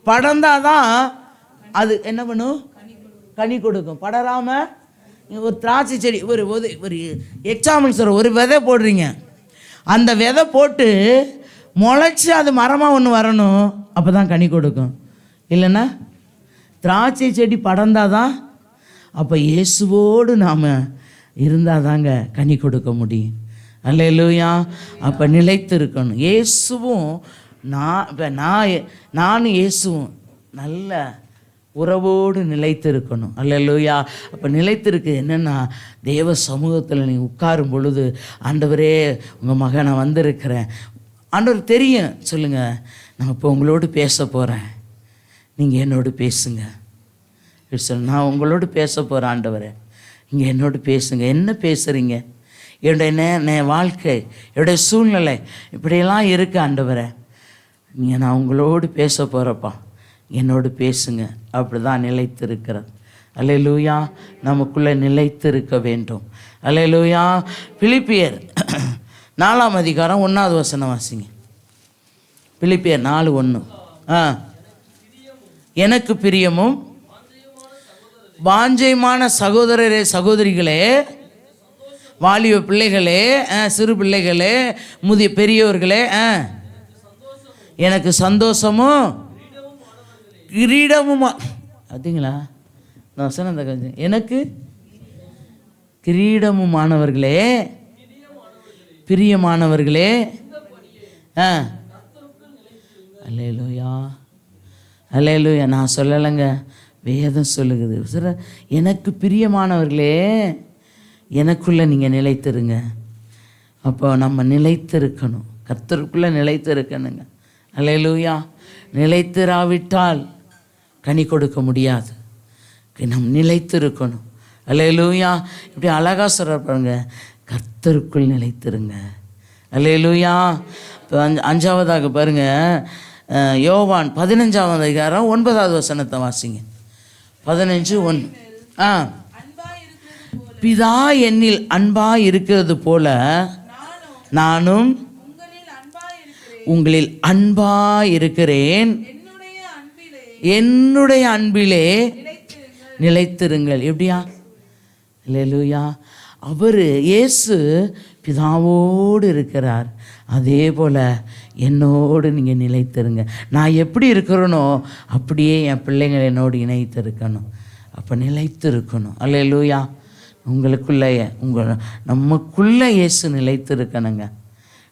Speaker 1: படர்ந்தாதான் அது என்ன பண்ணும்? கனி கொடுக்கும். படராமல் ஒரு திராட்சை செடி, ஒரு எக்ஸாம்பிள் சொல்கிற, ஒரு விதை போடுறீங்க, அந்த விதை போட்டு முளைச்சி அது மரமாக ஒன்று வரணும், அப்போ தான் கனி கொடுக்கும். இல்லைன்னா திராட்சை செடி படர்ந்தாதான். அப்போ இயேசுவோடு நாம் இருந்தால் தாங்க கனி கொடுக்க முடியும். அல்லேலூயா. அப்போ நிலைத்து இருக்கணும். இயேசுவும் நானும் இயேசுவும் நல்ல உறவோடு நிலைத்து இருக்கணும். அல்லேலூயா. அப்போ நிலைத்திருக்கு என்னென்னா, தேவ சமூகத்தில் நீங்கள் உட்காரும் பொழுது, ஆண்டவரே உங்கள் மகனை வந்திருக்கிறேன், ஆண்டவர் தெரியும், சொல்லுங்கள், நான் இப்போ உங்களோடு பேச போகிறேன், நீங்கள் என்னோடு பேசுங்க. நான் உங்களோடு பேச போகிறேன் ஆண்டவரே, நீங்கள் என்னோடு பேசுங்க. என்ன பேசுகிறீங்க? என்னுடைய வாழ்க்கை, என்னுடைய சூழ்நிலை இப்படியெல்லாம் இருக்குது ஆண்டவரே, நான் உங்களோடு பேச போகிறப்பா, என்னோடு பேசுங்க. அப்படி தான் நிலைத்திருக்கிறது. அல்லேலூயா. நமக்குள்ளே நிலைத்து இருக்க வேண்டும். அல்லேலூயா. பிலிப்பியர் 4ஆம் அதிகாரம் 1வது வசனம் வாசிங்க. பிலிப்பியர் 4:1. எனக்கு பிரியமும் வாஞ்சையுமான சகோதரரே, சகோதரிகளே, வாலிப பிள்ளைகளே, சிறு பிள்ளைகளே, முதிய பெரியோர்களே, எனக்கு சந்தோஷமும் கிரீடமுமா, பார்த்தீங்களா நான் வசனம் அந்த கொஞ்சம், எனக்கு கிரீடமுமானவர்களே, பிரியமானவர்களே, அல்லேலூயா, அல்லேலூயா. நான் சொல்லலைங்க, வேதம் சொல்லுகிறது. சார், எனக்கு பிரியமானவர்களே, எனக்குள்ளே நீங்கள் நிலைத்திருங்க. அப்போ நம்ம நிலைத்திருக்கணும், கர்த்தருக்குள்ளே நிலைத்திருக்கணுங்க. அல்லேலூயா. நிலைத்திராவிட்டால் கனி கொடுக்க முடியாது. நம் நிலைத்திருக்கணும். அல்லேலூயா. இப்படி அழகாக சொல்கிறாங்க, கர்த்தருக்குள் நிலைத்திருங்க. அல்லேலூயா. இப்போ 5ஆவதாக பாருங்கள், யோவான் 15ஆம் அதிகாரம் 9வது வசனத்தை வாசிங்க. 15:1. பிதா என்னில் அன்பாய் இருக்கிறது போல நானும் உங்களில் அன்பாய் இருக்கிறேன். என்னுடைய அன்பிலே நிலைத்திருங்கள். எப்படியா? அல்லேலூயா. அவர் இயேசு பிதாவோடு இருக்கிறார். அதே போல் என்னோடு நீங்கள் நிலைத்திருங்க. நான் எப்படி இருக்கிறேனோ அப்படியே என் பிள்ளைங்கள் என்னோடு இணைத்திருக்கணும். அப்போ நிலைத்து இருக்கணும். அல்லேலூயா. உங்களுக்குள்ளே நமக்குள்ளே இயேசு நிலைத்து இருக்கணுங்க.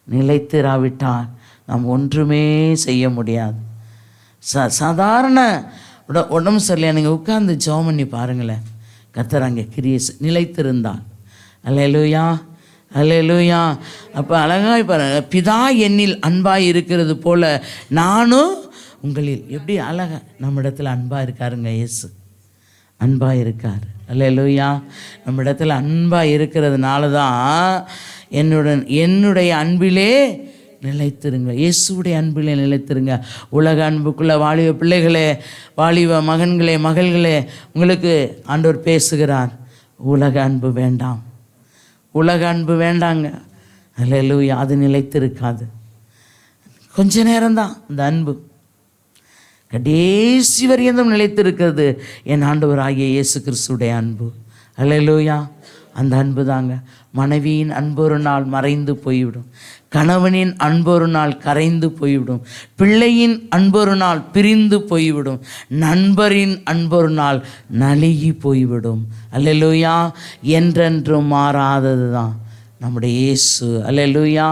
Speaker 1: நிலைத்திராவிட்டால் நாம் ஒன்றுமே செய்ய முடியாது. சாதாரண உடம்பு சரியில்லை, நீங்கள் உட்கார்ந்து ஜெபம் பண்ணி பாருங்களேன், கர்த்தர் அங்கே கிரியேஸ் நிலைத்திருந்தால். அல்லேலூயா, அல்லேலூயா. அப்போ அழகாய் பாருங்க, பிதா என்னில் அன்பாய் இருக்கிறது போல நானும் உங்களில். எப்படி அழகா நம்ம இடத்துல அன்பாக இருக்காருங்க இயேசு, அன்பாக இருக்கார். அல்லேலூயா. நம்ம இடத்துல அன்பாக இருக்கிறதுனால தான் என்னுடைய அன்பிலே நிலைத்திருங்க. இயேசுடைய அன்பிலே நிலைத்திருங்க. உலக அன்புக்குள்ள வாலிப பிள்ளைகளே, வாலிப மகன்களே, மகள்களே, உங்களுக்கு ஆண்டவர் பேசுகிறார். உலக அன்பு வேண்டாம், உலக அன்பு வேண்டாங்க. அல்லேலூயா. அது நிலைத்திருக்காது. கொஞ்ச நேரம்தான் அந்த அன்பு, கடைசி வரையும் நிலைத்திருக்கிறது என் ஆண்டவர் ஆகிய இயேசு கிறிஸ்துடைய அன்பு. அல்லேலூயா. அந்த அன்பு தாங்க. மனைவியின் அன்பு ஒரு நாள் மறைந்து போய்விடும், கணவனின் அன்பு ஒரு நாள் கரைந்து போய்விடும், பிள்ளையின் அன்பு ஒரு நாள் பிரிந்து போய்விடும், நண்பரின் அன்பு ஒரு நாள் நழுகி போய்விடும். அல்லேலூயா. என்றென்றும் மாறாதது தான் நம்முடைய இயேசு. அல்லேலூயா.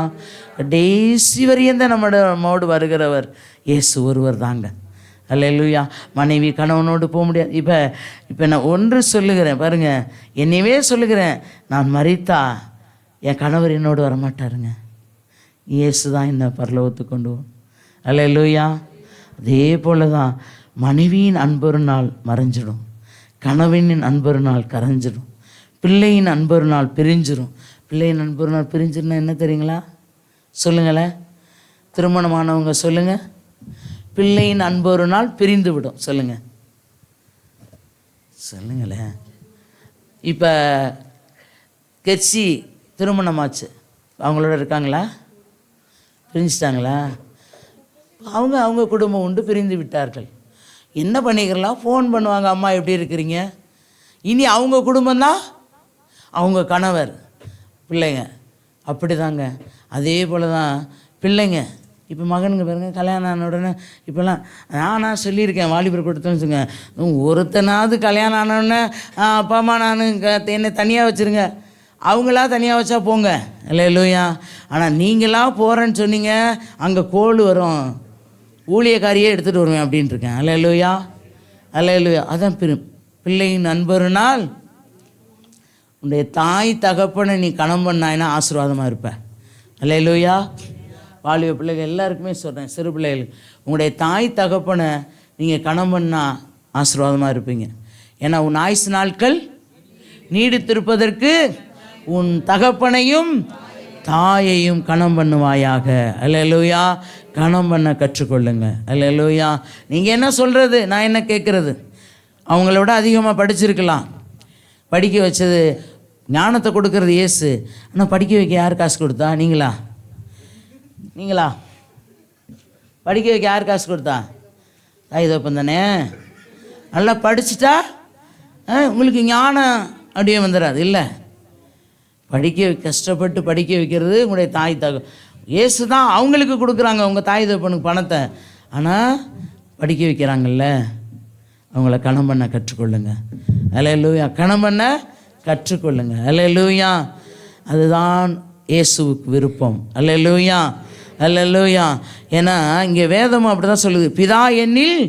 Speaker 1: கடைசி வரையும் தான் நம்மோடு வருகிறவர் இயேசு ஒருவர் தாங்க. அல்லேலூயா. மனைவி கணவனோடு போக முடியாது. இப்போ நான் ஒன்று சொல்லுகிறேன் பாருங்கள், என்னையவே சொல்லுகிறேன், நான் மரித்தா என் கணவர் என்னோடு வரமாட்டாருங்க. இயேசு தான் என்ன பரலோகத்துக்கு கொண்டு வரும். அல்லேலூயா. அதே போல தான் மனைவியின் அன்பொரு நாள் மறைஞ்சிடும், கணவனின் அன்பொரு நாள் கரைஞ்சிடும், பிள்ளையின் அன்பொரு நாள் பிரிஞ்சிடும். பிள்ளையின் அன்பொரு நாள் பிரிஞ்சிருந்தா என்ன தெரியுங்களா? சொல்லுங்களேன், திருமணமானவங்க சொல்லுங்கள். பிள்ளையின் அன்பொரு நாள் பிரிந்து விடும். சொல்லுங்கள், சொல்லுங்களேன். இப்போ கெச்சி திருமணமாச்சு, அவங்களோட இருக்காங்களா? பிரிஞ்சிட்டாங்களா? அவங்க குடும்பம் உண்டு, பிரிந்து விட்டார்கள். என்ன பண்ணிக்கலாம்? ஃபோன் பண்ணுவாங்க, அம்மா எப்படி இருக்கிறீங்க? இனி அவங்க குடும்பம்தான் அவங்க கணவர், பிள்ளைங்க. அப்படி தாங்க. அதே போல் தான் பிள்ளைங்க. இப்போ மகனுங்க பாருங்க, கல்யாணம் ஆன உடனே இப்போல்லாம் நான் சொல்லியிருக்கேன், வாலிபர் கொடுத்தேன்னு வச்சுங்க, ஒருத்தனாவது கல்யாணம் ஆனவுடனே அப்பா அம்மா நான் என்னை தனியாக வச்சுருங்க, அவங்களா தனியாக வச்சா போங்க, அல்லேலூயா. ஆனால் நீங்களாக போகிறேன்னு சொன்னீங்க, அங்கே கோல் வரும், ஊழியக்காரியே எடுத்துகிட்டு வருவேன் அப்படின்ட்டு இருக்கேன். அல்லேலூயா, அல்லேலூயா. அதான் பிள்ளையின் நண்பர்னால் உன்னுடைய தாய் தகப்பனை நீ கணம் பண்ணாயினா ஆசீர்வாதமாக இருப்ப. அல்லேலூயா. வாலிப பிள்ளைகள் எல்லாருக்குமே சொல்கிறேன், சிறு பிள்ளைகள், உங்களுடைய தாய் தகப்பனை நீங்கள் கணம் பண்ணால் ஆசீர்வாதமாக இருப்பீங்க. ஏன்னா உன் ஆயுசு நாட்கள் நீடித்திருப்பதற்கு உன் தகப்பனையும் தாயையும் கணம் பண்ணுவாயாக. அல்லேலூயா. கணம் பண்ண கற்றுக்கொள்ளுங்க. அல்லேலூயா. நீங்கள் என்ன சொல்கிறது, நான் என்ன கேட்குறது? அவங்களோட அதிகமாக படிச்சிருக்கலாம், படிக்க வச்சது ஞானத்தை கொடுக்கறது இயேசு. ஆனால் படிக்க வைக்க யார் காசு கொடுத்தா? நீங்களா? படிக்க வைக்க யார் காசு கொடுத்தா? தாய் தகப்பன் தானே. நல்லா படிச்சுட்டா உங்களுக்கு ஞானம் அப்படியே வந்துடாது. இல்லை, கஷ்டப்பட்டு படிக்க வைக்கிறது உங்களுடைய தாய் இயேசு தான் அவங்களுக்கு கொடுக்குறாங்க, உங்கள் தாய் தகப்பனுக்கு பணத்தை. ஆனால் படிக்க வைக்கிறாங்கல்ல, அவங்கள கணம் பண்ண கற்றுக்கொள்ளுங்க. அல்லேலூயா. கணம் பண்ண கற்றுக்கொள்ளுங்க. அல்லேலூயா. அதுதான் இயேசுவுக்கு விருப்பம். அல்லேலூயா, அல்லேலூயா. ஏன்னா இங்கே வேதம் அப்படி தான் சொல்லுது, பிதா என்னில்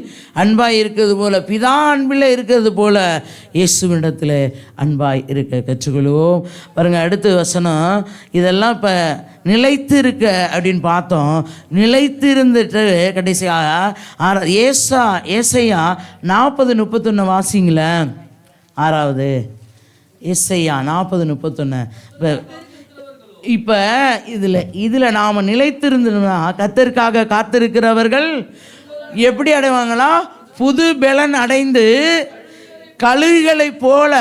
Speaker 1: அன்பாய் இருக்கிறது போல, பிதா அன்பில் இருக்கிறது போல இயேசுவிடத்தில் அன்பாய் இருக்க கற்றுக்கொள்வோம். பாருங்கள், அடுத்த வசனம். இதெல்லாம் இப்போ நிலைத்து இருக்க அப்படின்னு பார்த்தோம். நிலைத்து இருந்துட்டு கடைசியாக ஏசையா 40:31 வாசிங்களேன். 6வது ஏசையா 40:31. இப்போ இதில் நாம் நிலைத்திருந்தோம்னா கர்த்தருக்காக காத்திருக்கிறவர்கள் எப்படி அடைவாங்களா? புது பலன் அடைந்து கழுகுகளைப் போல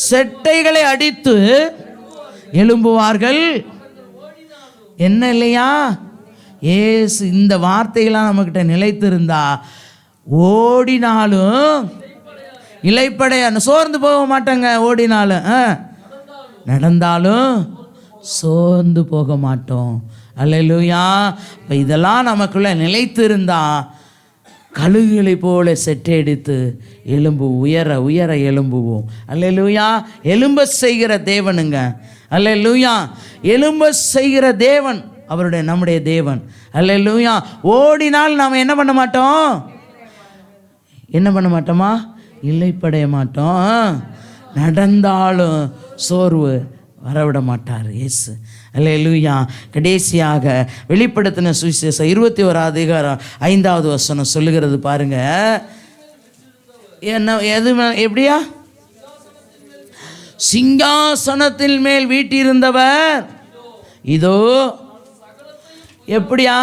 Speaker 1: செட்டைகளை அடித்து எழும்புவார்கள். என்ன இல்லையா? ஏசு இந்த வார்த்தைகளாம் நம்மக்கிட்ட நிலைத்திருந்தா ஓடினாலும் இளைப்படைய சோர்ந்து போக மாட்டாங்க. ஓடினாலும் நடந்தாலும் சோர்ந்து போக மாட்டோம். அல்லேலூயா. இப்போ இதெல்லாம் நமக்குள்ள நிலைத்திருந்தா கழுகுகளை போல செட்டெடுத்து உயர உயர எழும்புவோம். அல்லேலூயா. எலும்ப செய்கிற தேவனுங்க. அல்லேலூயா. எலும்ப செய்கிற தேவன் நம்முடைய தேவன். அல்லேலூயா. ஓடினால் நாம் என்ன பண்ண மாட்டோமா? இளைப்படைய மாட்டோம். நடந்தாலும் சோர்வு வரவிட மாட்டார் இயேசு. அல்லேலூயா. கடைசியாக வெளிப்படுத்தின சுவிசேஷம் 21 அதிகாரம் 5வது வசனம் சொல்லுகிறது பாருங்க. எப்படியா? சிங்காசனத்தில் மேல் வீட்டிருந்தவர் இதோ. எப்படியா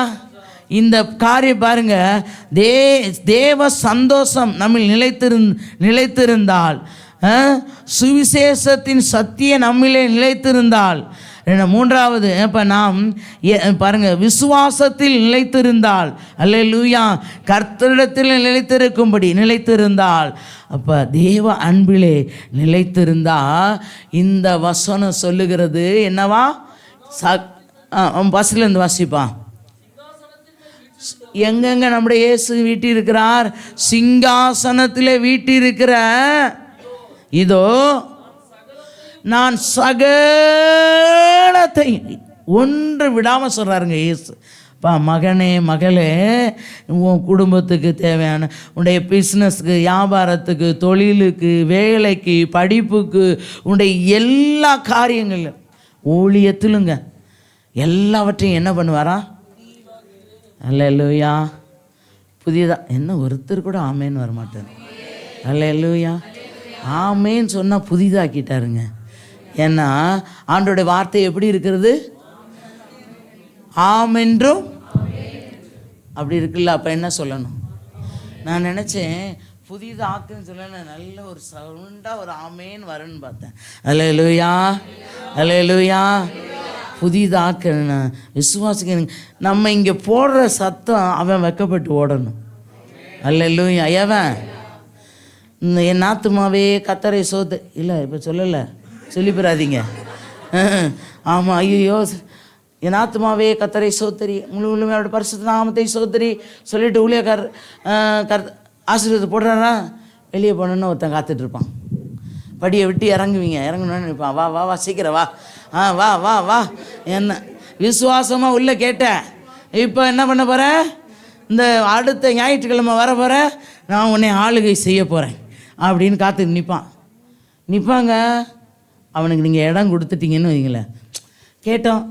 Speaker 1: இந்த காரியம் பாருங்க. தேவ சந்தோஷம் நம்ம நிலைத்திருந்தால், சுவிசேஷத்தின் சத்தியம் நம்மிலே நிலைத்திருந்தால், 3வது இப்போ நாம் பாருங்க விசுவாசத்தில் நிலைத்திருந்தால், அல்லேலூயா, கர்த்தரிடத்தில் நிலைத்திருந்தால், அப்போ தேவ அன்பிலே நிலைத்திருந்தா இந்த வசனம் சொல்லுகிறது என்னவா? பஸ்லேருந்து வாசிப்பான். எங்கெங்க நம்முடைய இயேசு வீட்டிருக்கிறார்? சிங்காசனத்திலே வீட்டிருக்கிற இதோ நான் சகலத்தை ஒன்று விடாமல் சொல்கிறாருங்க இயேசு. மகனே மகளே, உன் குடும்பத்துக்கு தேவையான உன்னுடைய பிஸ்னஸ்க்கு, வியாபாரத்துக்கு, தொழிலுக்கு, வேலைக்கு, படிப்புக்கு, உன்னுடைய எல்லா காரியங்களும் ஊழியத்திலுங்க எல்லாவற்றையும் என்ன பண்ணுவாரா? அல்லேலூயா. புதியதாக என்ன ஒருத்தர் கூட ஆமேன்னு வரமாட்டார். அல்லேலூயா. ஆமேன்னு சொன்னால் புதிதாக்கிட்டாருங்க. ஏன்னா ஆண்டோடைய வார்த்தை எப்படி இருக்கிறது? ஆமென்றும் அப்படி இருக்குல்ல. அப்போ என்ன சொல்லணும்? நான் நினச்சேன் புதிதாக்குன்னு சொல்ல நல்ல ஒரு சவுண்டாக ஒரு ஆமேன்னு வருன்னு பார்த்தேன். அல்லேலூயா, அல்லேலூயா. புதிதாக்க விசுவாசிக்க நம்ம இங்கே போடுற சத்தம் அவன் வெக்கப்பட்டு ஓடணும். அல்லேலூயா. எவன்? என் நாத்துமாவே கத்தரை சோத்து இல்லை, இப்போ சொல்லலை, சொல்லிப்படாதீங்க. ஆமாம், ஐயோ, என் ஆத்துமாவே கத்தரை சோத்தரி, முழு அவரோட பரிசுத்த நாமத்தை சோத்தரி சொல்லிட்டு ஊழியக்கார் ஆசீர்வாதத்தை போடுறாரா, வெளியே போனோன்னு ஒருத்தன் காத்துட்ருப்பான். படியை விட்டு இறங்குவீங்க. இறங்கணுன்னு நினைப்பான், வா வா வா சீக்கிரம் வா, வா வா வா. என்ன விசுவாசமாக உள்ளே கேட்டேன். இப்போ என்ன பண்ண போகிறேன்? இந்த அடுத்த ஞாயிற்றுக்கிழமை வர போகிற, நான் உன்னை ஆளுகை செய்ய போகிறேன் அப்படின்னு காத்து நிற்பாங்க. அவனுக்கு நீங்கள் இடம் கொடுத்துட்டீங்கன்னு வைங்களேன். கேட்டோம்,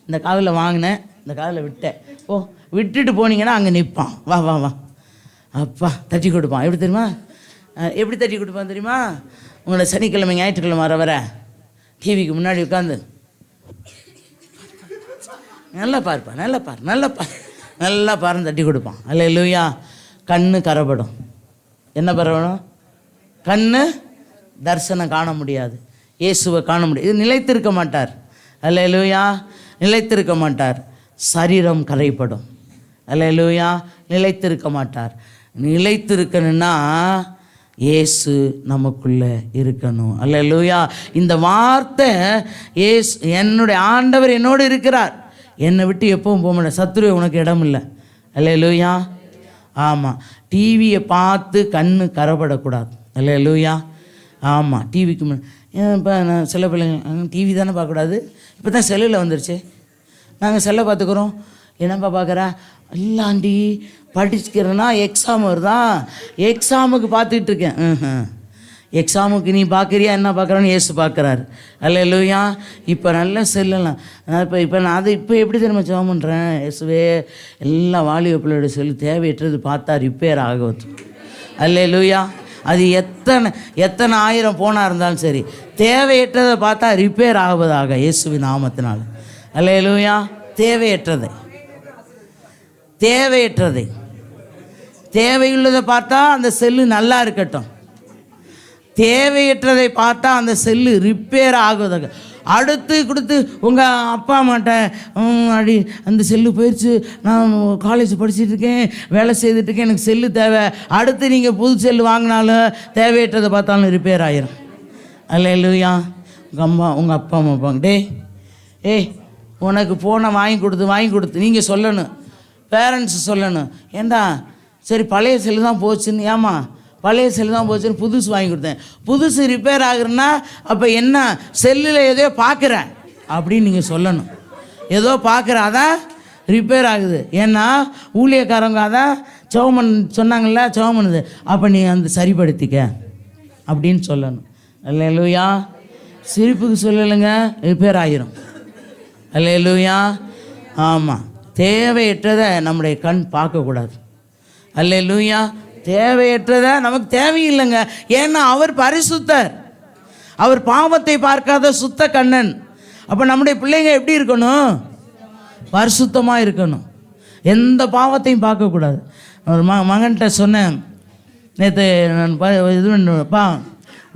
Speaker 1: இந்த காதில் வாங்கினேன், இந்த காதில் விட்டேன், ஓ விட்டுட்டு போனீங்கன்னா அங்கே நிற்பான். வா வா வா அப்பா தட்டி கொடுப்பான். எப்படி தெரியுமா? எப்படி தட்டி கொடுப்பான் தெரியுமா? உங்களை சனிக்கிழமை ஞாயிற்றுக்கிழமை வர டிவிக்கு முன்னாடி உட்காந்து நல்லா பார்ப்பான், நல்லா பாருன்னு தட்டி கொடுப்பான். அல்லேலூயா. கண்ணு கரப்படும். என்ன பரவணும்? கண்ணு தரிசனம் காண முடியாது, இயேசுவை காண முடியாது. இது நிலைத்திருக்க மாட்டார். அல்லேலூயா. நிலைத்திருக்க மாட்டார். சரீரம் கரைப்படும். அல்லேலூயா. நிலைத்திருக்க மாட்டார். நிலைத்திருக்கணும்னா இயேசு நமக்குள்ளே இருக்கணும். அல்லேலூயா. இந்த வார்த்தை, இயேசு என்னுடைய ஆண்டவர் என்னோடு இருக்கிறார், என்னை விட்டு எப்பவும் போக மாட்டேன், சத்துருவே உனக்கு இடம் இல்லை. அல்லேலூயா. ஆமாம். டிவியை பார்த்து கண்ணு கரப்படக்கூடாது. அல்லேலூயா. ஆமாம். டிவிக்கு இப்போ நான் சில பிள்ளைங்க டிவி தானே பார்க்கக்கூடாது, இப்போ தான் செல்லில் வந்துருச்சு, நாங்கள் செல்லை பார்த்துக்குறோம். என்னப்பா பார்க்குறா? இல்லாண்டி படிச்சுக்கிறேன்னா எக்ஸாம் வருதான், எக்ஸாமுக்கு பார்த்துக்கிட்டு இருக்கேன். எக்ஸாமுக்கு நீ பார்க்குறியா, என்ன பார்க்குறான்னு இயேசு பார்க்குறாரு. அல்லேலூயா. இப்போ நல்ல செல்லலாம். இப்போ நான் அதை இப்போ எப்படி தெரியுமா ஜெபம் பண்ணுறேன்? இயேசுவே, எல்லா வாலிப பிள்ளையோட செல்லு தேவையற்றது பார்த்தா ரிப்பேர் ஆகுது. அல்லேலூயா. அது எத்தனை ஆயிரம் போனா இருந்தாலும் சரி, தேவையற்றதை பார்த்தா ரிப்பேர் ஆகுவதாக இயேசுவின் நாமத்தினால். அல்லேலூயா. தேவையற்றதை தேவையுள்ளதை பார்த்தா அந்த செல்லு நல்லா இருக்கட்டும், தேவையற்றதை பார்த்தா அந்த செல்லு ரிப்பேர் ஆகுவதாக. அடுத்து கொடுத்து உங்கள் அப்பா அம்மாட்ட அடி அந்த செல்லு போயிடுச்சு, நான் காலேஜ் படிச்சுட்டு இருக்கேன், வேலை செய்துட்ருக்கேன், எனக்கு செல்லு தேவை. அடுத்து நீங்கள் புது செல்லு வாங்கினாலும் தேவையற்றதை பார்த்தாலும் ரிப்பேர் ஆகிரும். அல்லேலூயா. உங்கள் அப்பா அம்மா பாங்க, ஏய் உனக்கு ஃபோனை வாங்கி கொடுத்து நீங்கள் சொல்லணும், பேரண்ட்ஸ் சொல்லணும், ஏண்டா சரி பழைய செல்லு தான் போச்சுன்னு, ஏமா பழைய செல்லு தான் போச்சுன்னு புதுசு வாங்கி கொடுத்தேன், புதுசு ரிப்பேர் ஆகுறேன்னா அப்போ என்ன, செல்லில் ஏதோ பார்க்குறேன் அப்படின்னு நீங்கள் சொல்லணும். ஏதோ பார்க்குறேன் அதான் ரிப்பேர் ஆகுது. ஏன்னா ஊழியக்காரங்க அதான் சோமன் சொன்னாங்கள்ல, சோமனுது, அப்போ நீ அந்த சரிப்படுத்திக்க அப்படின்னு சொல்லணும். அல்லேலூயா. சிரிப்புக்கு சொல்லலைங்க, ரிப்பேர் ஆகிரும். அல்லேலூயா. ஆமாம். தேவையற்றதை நம்முடைய கண் பார்க்கக்கூடாது. அல்லேலூயா. தேவையற்றதை நமக்கு தேவையில்லைங்க. ஏன்னா அவர் பரிசுத்தர், அவர் பாவத்தை பார்க்காத சுத்த கண்ணன். அப்போ நம்முடைய பிள்ளைங்க எப்படி இருக்கணும்? பரிசுத்தமாக இருக்கணும், எந்த பாவத்தையும் பார்க்கக்கூடாது. ஒரு மகன்கிட்ட சொன்னேன் நேற்று, நான் இது பண்ணுப்பா,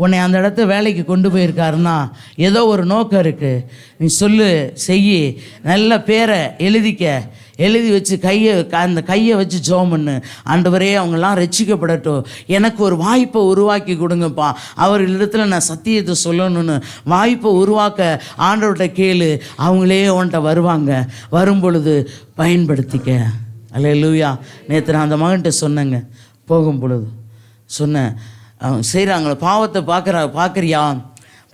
Speaker 1: உன்னை அந்த இடத்த வேலைக்கு கொண்டு போயிருக்காருன்னா ஏதோ ஒரு நோக்கம் இருக்குது, நீ சொல்லு, செய்யி, நல்ல பேரை எழுதி வச்சு அந்த கையை வச்சு ஜெபம் பண்ணு. ஆண்டவரே அவங்கெல்லாம் ரட்சிக்கப்படட்டும், எனக்கு ஒரு வாய்ப்பை உருவாக்கி கொடுங்கப்பா, அவர்களிடத்தில் நான் சத்தியத்தை சொல்லணும்னு வாய்ப்பை உருவாக்க ஆண்டவர்கிட்ட கேளு, அவங்களே உன்கிட்ட வருவாங்க, வரும் பொழுது பயன்படுத்திக்க. அல்லேலூயா. நேற்று நான் அந்த மகன்கிட்ட சொன்னேங்க, போகும் பொழுது சொன்னேன், அவங்க செய்கிறாங்களா பாவத்தை பார்க்குறியா,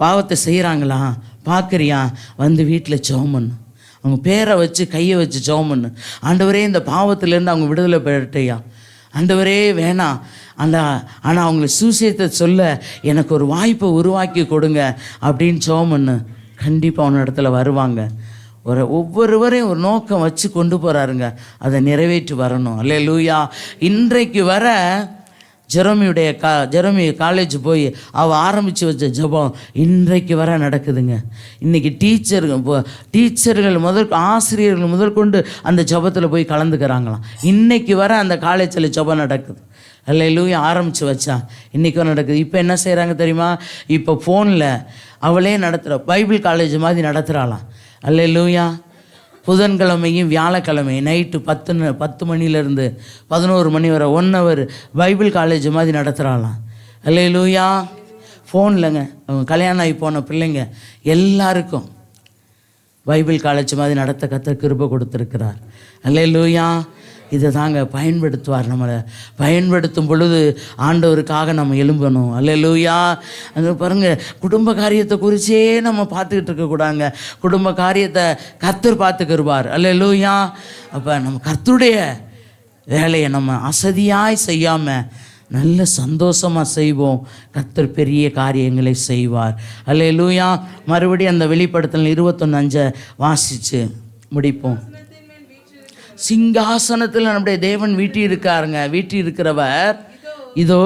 Speaker 1: பாவத்தை செய்கிறாங்களா பார்க்குறியா, வந்து வீட்டில் ஜெபம் பண்ணு, அவங்க பேரை வச்சு கையை வச்சு ஜெபம் பண்ணு. ஆண்டவரே இந்த பாவத்திலேருந்து அவங்க விடுதலை பெறட்டையா, ஆண்டவரே வேணாம் ஆனால் அவங்கள சுவிசேஷத்தை சொல்ல எனக்கு ஒரு வாய்ப்பை உருவாக்கி கொடுங்க அப்படின்னு ஜெபம் பண்ணு. கண்டிப்பாக அவன இடத்துல வருவாங்க. ஒவ்வொருவரையும் ஒரு நோக்கம் வச்சு கொண்டு போகிறாருங்க, அதை நிறைவேற்றி வரணும். அல்லேலூயா. இன்றைக்கு வர ஜெரமி காலேஜ் போய் அவள் ஆரம்பித்து வச்ச ஜெபம் இன்றைக்கு வர நடக்குதுங்க. இன்றைக்கி டீச்சர்கள் ஆசிரியர்கள் முதற்கொண்டு அந்த ஜெபத்தில் போய் கலந்துக்கிறாங்களாம். இன்றைக்கி வர அந்த காலேஜில் ஜெபம் நடக்குது. அல்லேலூயா. ஆரம்பித்து வச்சா இன்றைக்கி வர நடக்குது. இப்போ என்ன செய்கிறாங்க தெரியுமா? இப்போ ஃபோனில் அவளே நடத்துகிற பைபிள் காலேஜ் மாதிரி நடத்துகிறாளாம். அல்லேலூயா. புதன்கிழமையும் வியாழக்கிழமையும் நைட்டு 10 மணிலேருந்து 11 மணி வரை 1 hour பைபிள் காலேஜ் மாதிரி நடத்துகிறாளாம். அல்லேலூயா. ஃபோன்லங்க அவங்க கல்யாணம் ஆகி போன பிள்ளைங்க எல்லாருக்கும் பைபிள் காலேஜ் மாதிரி நடத்த கர்த்தர் கிருபை கொடுத்துருக்கிறார். அல்லேலூயா. இதை தாங்க பயன்படுத்துவார். நம்மளை பயன்படுத்தும் பொழுது ஆண்டவருக்காக நம்ம எழும்பணும். அல்லேலூயா. அங்கே பாருங்கள், குடும்ப காரியத்தை குறிச்சே நம்ம பார்த்துக்கிட்டு இருக்கக்கூடாதுங்க. குடும்ப காரியத்தை கர்த்தர் பார்த்துக்கிருவார். அல்லேலூயா. அப்போ நம்ம கர்த்தருடைய வேலையை நம்ம அசதியாய் செய்யாமல் நல்ல சந்தோஷமாக செய்வோம். கர்த்தர் பெரிய காரியங்களை செய்வார். அல்லேலூயா. மறுபடியும் அந்த வெளிப்படுத்தல் 21:5 வாசித்து முடிப்போம். சிங்காசனத்தில் நம்முடைய தேவன் வீட்டி இருக்காருங்க. வீட்டி இருக்கிறவர் இதோ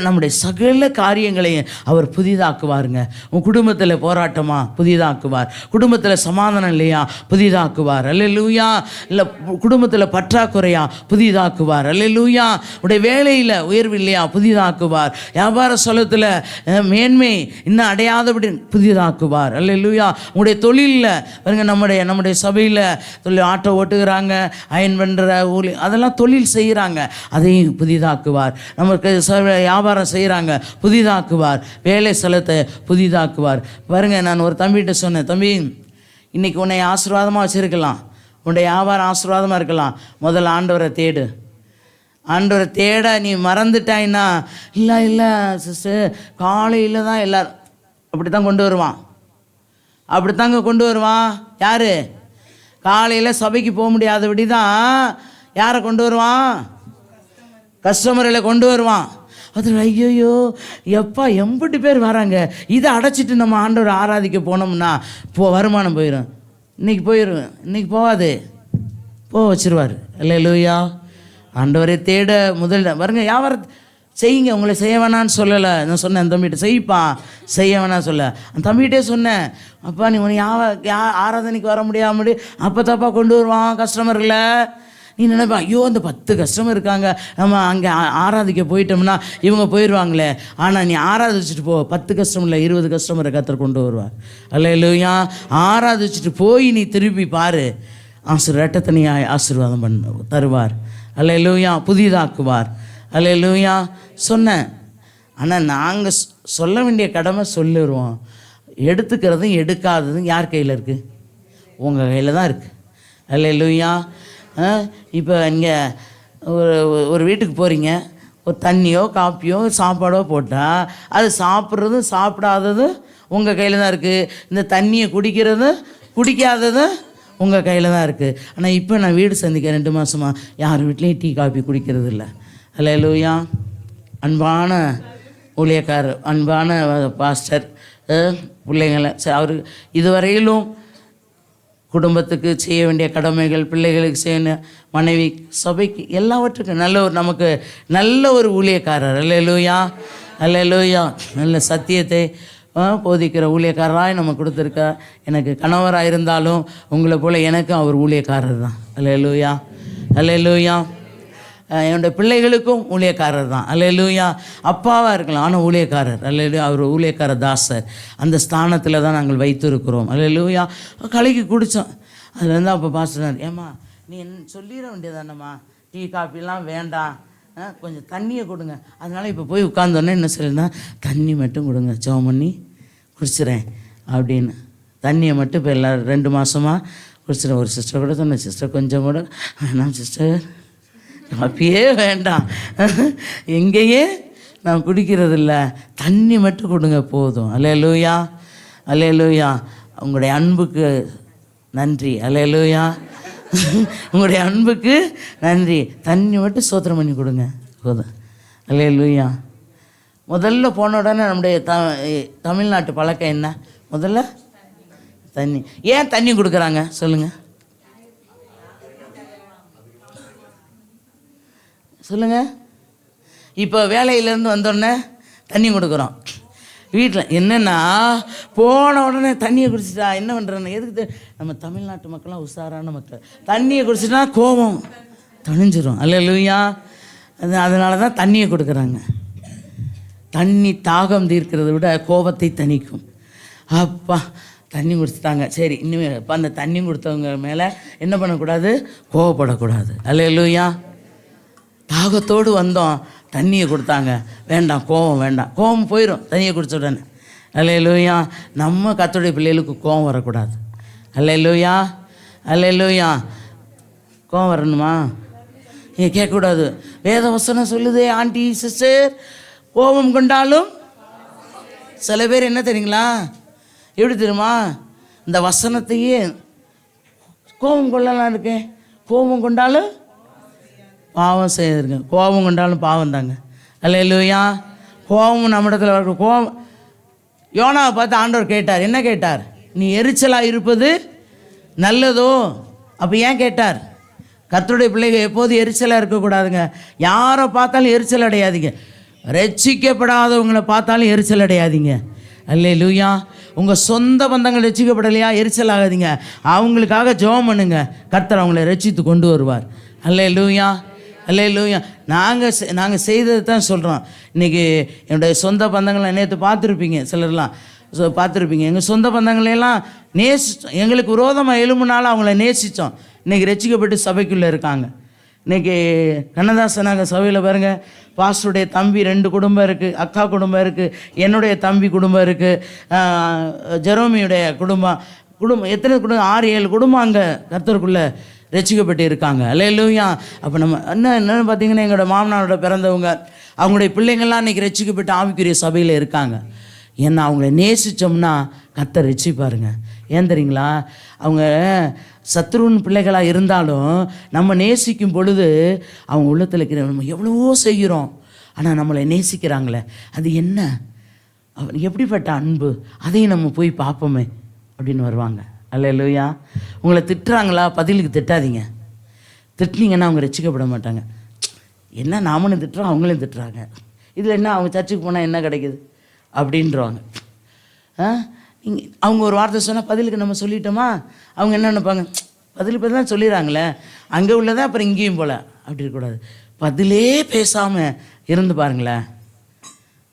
Speaker 1: நம்முடைய சகல காரியங்களையும் அவர் புதிதாக்குவாருங்க. உன் குடும்பத்தில் போராட்டமா, புதிதாக்குவார். குடும்பத்தில் சமாதானம் இல்லையா, புதிதாக்குவார். அல்லேலூயா. இல்லை குடும்பத்தில் பற்றாக்குறையா, புதிதாக்குவார். அல்லேலூயா. உடைய வேலையில் உயர்வு இல்லையா, புதிதாக்குவார். வியாபார ஸ்தலத்தில் மேன்மை இன்னும் அடையாதபடி புதிதாக்குவார். அல்லேலூயா. உங்களுடைய தொழிலில் பாருங்க, நம்முடைய சபையில் தொழில் ஆட்டோ ஓட்டுகிறாங்க, அயன் பண்ணுற ஊழி, அதெல்லாம் தொழில் செய்கிறாங்க, அதையும் புதிதாக்குவார். நமக்கு வியாபாரம் செய்கிறாங்க, புதிதாக்குவார். வேலை ஸ்தலத்தை புதிதாக்குவார். பாருங்க, நான் ஒரு தம்பிகிட்ட சொன்னேன், தம்பி இன்னைக்கு உன்னை ஆசீர்வாதமாக வச்சுருக்கலாம், உன்னுடைய வியாபாரம் ஆசீர்வாதமாக இருக்கலாம், முதல்ல ஆண்டவரை தேடு. ஆண்டவரை தேட நீ மறந்துட்டாயின்னா, இல்லை சிஸ்டர் காலையில் தான் எல்லோரும் அப்படி தான் கொண்டு வருவான். அப்படித்தாங்க கொண்டு வருவான். யார்? காலையில் சபைக்கு போக முடியாதபடி தான் யாரை கொண்டு வருவான்? கஸ்டமர்களை கொண்டு வருவான். அதில் ஐயோ எப்பா எம்பட்டு பேர் வராங்க, இதை அடைச்சிட்டு நம்ம ஆண்டவரை ஆராதிக்க போனோம்னா வருமானம் போயிடும். இன்றைக்கி போயிடும், இன்றைக்கி போகாது, வச்சிருவார். அல்லேலூயா. ஆண்டவரை தேட முதல்ல வருங்க, வியாபாரம் செய்யுங்க. உங்களை செய்ய வேணான்னு சொல்லலை. நான் சொன்னேன், அந்த தம்பிகிட்ட செய்ப்பா, செய்ய வேணான்னு சொல்ல. அந்த தம்பிகிட்டே சொன்னேன், அப்பா நீ உனக்கு ஆராதனைக்கு வர முடியாம அப்போ தப்பா கொண்டு வருவான் கஸ்டமர்களை. நீ நினைப்பா, ஐயோ அந்த 10 கஸ்டமர் இருக்காங்க, நம்ம அங்கே ஆராதிக்க போயிட்டோம்னா இவங்க போயிடுவாங்களே. ஆனால் நீ ஆராதிச்சுட்டு போ, 10 கஸ்டமரில் 20 கஸ்டமரை கர்த்தர் கொண்டு வருவார். அல்லேலூயா. ஆராதிச்சுட்டு போய் நீ திருப்பி பாரு, ரெட்டத்தனியாய் ஆசீர்வாதம் தருவார். அல்லேலூயா. புதிதாக்குவார். அல்லேலூயா. சொன்னேன். ஆனால் நாங்கள் சொல்ல வேண்டிய கடமை சொல்லிடுவோம். எடுத்துக்கிறதும் எடுக்காததும் யார் கையில் இருக்குது? உங்கள் கையில் தான் இருக்குது. அல்லேலூயா. இப்போ இங்கே ஒரு வீட்டுக்கு போகிறீங்க, ஒரு தண்ணியோ காப்பியோ சாப்பாடோ போட்டால் அது சாப்பிட்றதும் சாப்பிடாததும் உங்கள் கையில் தான் இருக்குது. இந்த தண்ணியை குடிக்கிறதும் குடிக்காததும் உங்கள் கையில் தான் இருக்குது. ஆனால் இப்போ நான் வீடு சந்திக்க 2 மாதமாக யார் வீட்லேயும் டீ காப்பி குடிக்கிறது இல்லை. அல்லேலூயா. அன்பான ஊழியக்காரர், அன்பான பாஸ்டர், பிள்ளைங்களை அவர் இதுவரையிலும் குடும்பத்துக்கு செய்ய வேண்டிய கடமைகள், பிள்ளைகளுக்கு செய்ய வேண்டிய மனைவி, சபைக்கு, எல்லாவற்றுக்கும் நமக்கு நல்ல ஒரு ஊழியக்காரர். அல்லேலூயா. அல்லேலூயா. நல்ல சத்தியத்தை போதிக்கிற ஊழியக்காரராக நம்ம கொடுத்துருக்கா. எனக்கு கணவராக இருந்தாலும் உங்களை போல் எனக்கும் அவர் ஊழியக்காரர் தான். அல்லேலூயா. அல்லேலூயா. என்னுடைய பிள்ளைகளுக்கும் ஊழியக்காரர் தான். அல்லேலூயா. அப்பாவாக இருக்கலாம், ஆனால் ஊழியக்காரர். அல்லேலூயா. அவர் ஊழியக்கார தாசர். அந்த ஸ்தானத்தில் தான் நாங்கள் வைத்திருக்கிறோம். அல்லேலூயா. கலைக்கு குடித்தோம். அதுலேருந்து அப்போ பாஸ்டர், ஏம்மா நீ சொல்லிட வேண்டியதானம்மா, டீ காஃபிலாம் வேண்டாம், கொஞ்சம் தண்ணியை கொடுங்க. அதனால் இப்போ போய் உட்காந்தோன்னே என்ன சொல்லினா, தண்ணி மட்டும் கொடுங்க, ஜெபம் பண்ணி குடிச்சிட்றேன் அப்படின்னு. தண்ணியை மட்டும் இப்போ எல்லோரும் 2 மாதமாக குடிச்சிட்றேன். ஒரு சிஸ்டர் கூட சொன்னேன், சிஸ்டர் கொஞ்சம் கூட வேணாம் சிஸ்டர், காப்பியே வேண்டாம், எங்கேயே நான் குடிக்கிறதில்ல, தண்ணி மட்டும் கொடுங்க போதும். அல்லேலூயா. அல்லேலூயா. உங்களுடைய அன்புக்கு நன்றி. அல்லேலூயா. உங்களுடைய அன்புக்கு நன்றி. தண்ணி மட்டும் ஸ்தோத்திரம் பண்ணி கொடுங்க போதும். அல்லேலூயா. முதல்ல போன உடனே நம்முடைய தமிழ்நாட்டு பழக்கம் என்ன? முதல்ல தண்ணி. ஏன் தண்ணி கொடுக்குறாங்க சொல்லுங்கள், சொல்லுங்கள். இப்போ வேலையிலேருந்து வந்தோடனே தண்ணி கொடுக்குறோம். வீட்டில் என்னென்னா போன உடனே தண்ணியை குடிச்சிட்டா என்ன பண்ணுறேன்னு, எதுக்கு நம்ம தமிழ்நாட்டு மக்கள்லாம் உஷாரான மக்கள். தண்ணியை குடிச்சிட்டா கோபம் தணிஞ்சிரும். அல்லேலூயா. அதனால தான் தண்ணியை கொடுக்குறாங்க. தண்ணி தாகம் தீர்க்கிறத விட கோபத்தை தணிக்கும். அப்பா தண்ணி குடிச்சிட்டாங்க, சரி இனிமேல் இப்போ அந்த தண்ணி கொடுத்தவங்க மேலே என்ன பண்ணக்கூடாது, கோவப்படக்கூடாது. அல்லேலூயா. தாகத்தோடு வந்தோம், தண்ணியை கொடுத்தாங்க, வேண்டாம் கோவம் வேண்டாம், கோவம் போயிடும் தண்ணியை குடிச்ச உடனே. அல்லேலூயா. நம்ம கர்த்தருடைய பிள்ளைகளுக்கு கோவம் வரக்கூடாது. அல்லேலூயா. அல்லேலூயா. கோவம் வரணுமா? நீங்கள் கேட்கக்கூடாது. வேத வசனம் சொல்லுதே ஆண்டி சிஸ்டர், கோபம் கொண்டாலும். சில பேர் என்ன தெரியுங்களா, எப்படி தெரியுமா, இந்த வசனத்தையே கோபம் கொள்ளலாம் இருக்கேன், கோபம் கொண்டாலும் பாவம் செய்திருக்கேன். கோபம் கொண்டாலும் பாவம் தாங்க. அல்லேலூயா. கோபம் நம்ம இடத்துல வர கோபம். யோனாவை பார்த்து ஆண்டவர் கேட்டார். என்ன கேட்டார்? நீ எரிச்சலாக இருப்பது நல்லதோ? அப்போ ஏன் கேட்டார்? கர்த்தருடைய பிள்ளைகள் எப்போது எரிச்சலாக இருக்கக்கூடாதுங்க. யாரை பார்த்தாலும் எரிச்சல் அடையாதீங்க. ரட்சிக்கப்படாதவங்களை பார்த்தாலும் எரிச்சல் அடையாதீங்க. அல்லேலூயா. உங்கள் சொந்த பந்தங்கள் ரட்சிக்கப்படலையா, எரிச்சல் ஆகாதீங்க. அவங்களுக்காக ஜெபம் பண்ணுங்க, கர்த்தர் அவங்கள ரட்சித்து கொண்டு வருவார். அல்லேலூயா, அல்லேலூயா. நாங்கள் செய்தது தான் சொல்கிறோம். இன்றைக்கி என்னுடைய சொந்த பந்தங்களை நேற்று பார்த்துருப்பீங்க, சிலர்லாம் பார்த்துருப்பீங்க. எங்கள் சொந்த பந்தங்களையெல்லாம் நேசித்தோம். எங்களுக்கு விரோதமாக எழும்புனாலும் அவங்கள நேசித்தோம். இன்றைக்கி ரட்சிக்கப்பட்டு சபைக்குள்ளே இருக்காங்க. இன்றைக்கி கண்ணதாசனாக சபையில் பாருங்கள், பாஸ்டருடைய தம்பி 2 குடும்பம் இருக்குது, அக்கா குடும்பம் இருக்குது, என்னுடைய தம்பி குடும்பம் இருக்குது, ஜெரோமியுடைய குடும்பம் எத்தனை குடும்பம், 6-7 குடும்பம் அங்கே கர்த்தருக்குள்ளே ரட்சிக்கப்பட்டு இருக்காங்க. அல்லேலூயா. அப்போ நம்ம என்னென்னு பார்த்தீங்கன்னா, எங்களோட மாமனாரோட பிறந்தவங்க, அவங்களுடைய பிள்ளைங்கள்லாம் இன்றைக்கி ரட்சிக்கப்பட்டு ஆவிக்குரிய சபையில் இருக்காங்க. ஏன்னா அவங்கள நேசித்தோம்னா கர்த்தர் ரட்சிப்பாருங்க. ஏன் தெரியுங்களா, அவங்க சத்ருவின் பிள்ளைகளாக இருந்தாலும் நம்ம நேசிக்கும் பொழுது அவங்க உள்ளத்தில் இருக்கிற நம்ம எவ்வளவோ செய்கிறோம், ஆனால் நம்மளை நேசிக்கிறாங்களே, அது என்ன, எப்படிப்பட்ட அன்பு, அதையும் நம்ம போய் பார்ப்போமே அப்படின்னு வருவாங்க. அல்லேலூயா. உங்களை திட்டுறாங்களா, பதிலுக்கு திட்டாதீங்க. திட்டினீங்கன்னா அவங்க ரட்சிக்கப்பட மாட்டாங்க. என்ன நாமளும் திட்டுறோம், அவங்களும் திட்டுறாங்க, இதில் என்ன, அவங்க சர்ச்சுக்கு போனால் என்ன கிடைக்குது அப்படின்றவாங்க. அவங்க ஒரு வார்த்தை சொன்னால் பதிலுக்கு நம்ம சொல்லிட்டோமா, அவங்க என்ன நினைப்பாங்க, பதில் தான் சொல்லிடுறாங்களே, அங்கே உள்ளதா அப்புறம் இங்கேயும் போல். அப்படி இருக்கக்கூடாது. பதிலே பேசாமல் இருந்து பாருங்களேன்,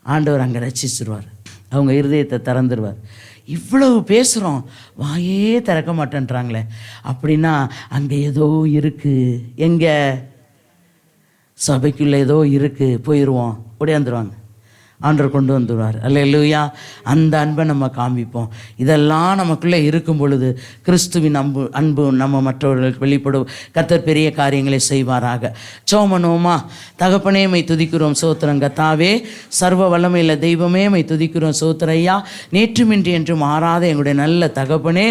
Speaker 1: ஆண்டவர் அங்கே ரட்சிச்சிருவார், அவங்க இருதயத்தை திறந்துருவார். இவ்வளவு பேசுகிறோம், வாயே திறக்க மாட்டேன்றாங்களே, அப்படின்னா அங்கே ஏதோ இருக்குது. எங்கே? சபைக்குள்ளே ஏதோ இருக்குது. போயிடுவோம், ஓடியாந்துருவாங்க, ஆண்டவர் கொண்டு வந்துடுவார். அல்லேலூயா. அந்த அன்பை நம்ம காமிப்போம். இதெல்லாம் நமக்குள்ளே இருக்கும் பொழுது கிறிஸ்துவின் அன்பு நம்ம மற்றவர்களுக்கு வெளிப்படும். கர்த்தர் பெரிய காரியங்களை செய்வாராக. சோமனோமா. தகப்பனே மை துதிக்கிறோம், சோத்திரம். கர்த்தாவே சர்வ வல்லமையில் தெய்வமே மை துதிக்கிறோம், சோத்திரையா. நேற்றுமின்றி என்று மாறாத எங்களுடைய நல்ல தகப்பனே,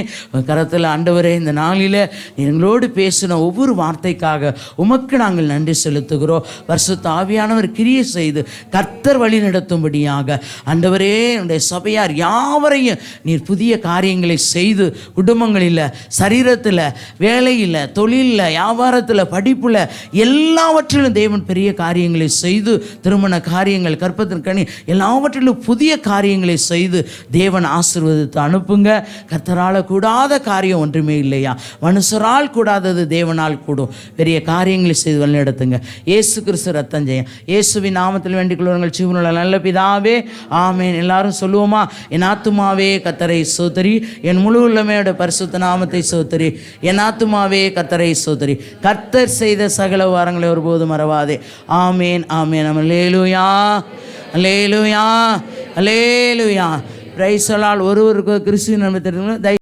Speaker 1: கரத்தில் ஆண்டவரே, இந்த நாளில் எங்களோடு பேசின ஒவ்வொரு வார்த்தைக்காக உமக்கு நாங்கள் நன்றி செலுத்துகிறோம். பரிசுத்த ஆவியானவர் கிரியை செய்து கர்த்தர் வழி நடத்தும் ஆண்டவரே, என்னுடைய சபையார் யாவரையும் நீர் புதிய காரியங்களை செய்து, குடும்பங்களில், சரீரத்தில், வேலையில், தொழிலில், வியாபாரத்தில், படிப்பில், எல்லாவற்றிலும் தேவன் பெரிய காரியங்களை செய்து, திருமண காரியங்கள், கற்பத்தின் கனி, எல்லாவற்றிலும் புதிய காரியங்களை செய்து தேவன் ஆசீர்வதித்து அனுப்புங்க. கர்த்தரால் கூடாத காரியம் ஒன்றுமே இல்லையா, மனுஷரால் கூடாதது தேவனால் கூடும். பெரிய காரியங்களை செய்து வழிநடத்துங்க. இயேசு கிறிஸ்து ரத்தம் ஜெயம். இயேசுவின் நாமத்தில் வேண்டிக் கொள்ளுங்கள் ஜீவனுள்ள நல்ல பிதாவே, ஆமேன். எல்லாரும் சொல்லுவோமா? என் ஆத்துமாவே கர்த்தரை ஸ்தோத்திரி, என் முழு உள்ளமையோட பரிசுத்த நாமத்தை ஸ்தோத்திரி. என் ஆத்துமாவே கர்த்தரை ஸ்தோத்திரி, கர்த்தர் செய்த சகல வாரங்களை ஒருபோதும் மறவாதே. ஆமேன், ஆமேன். அல்லேலூயா, அல்லேலூயா, அல்லேலூயா. Praise the lord. ஒருவருக்கு கிறிஸ்துவின் நாமத்தில்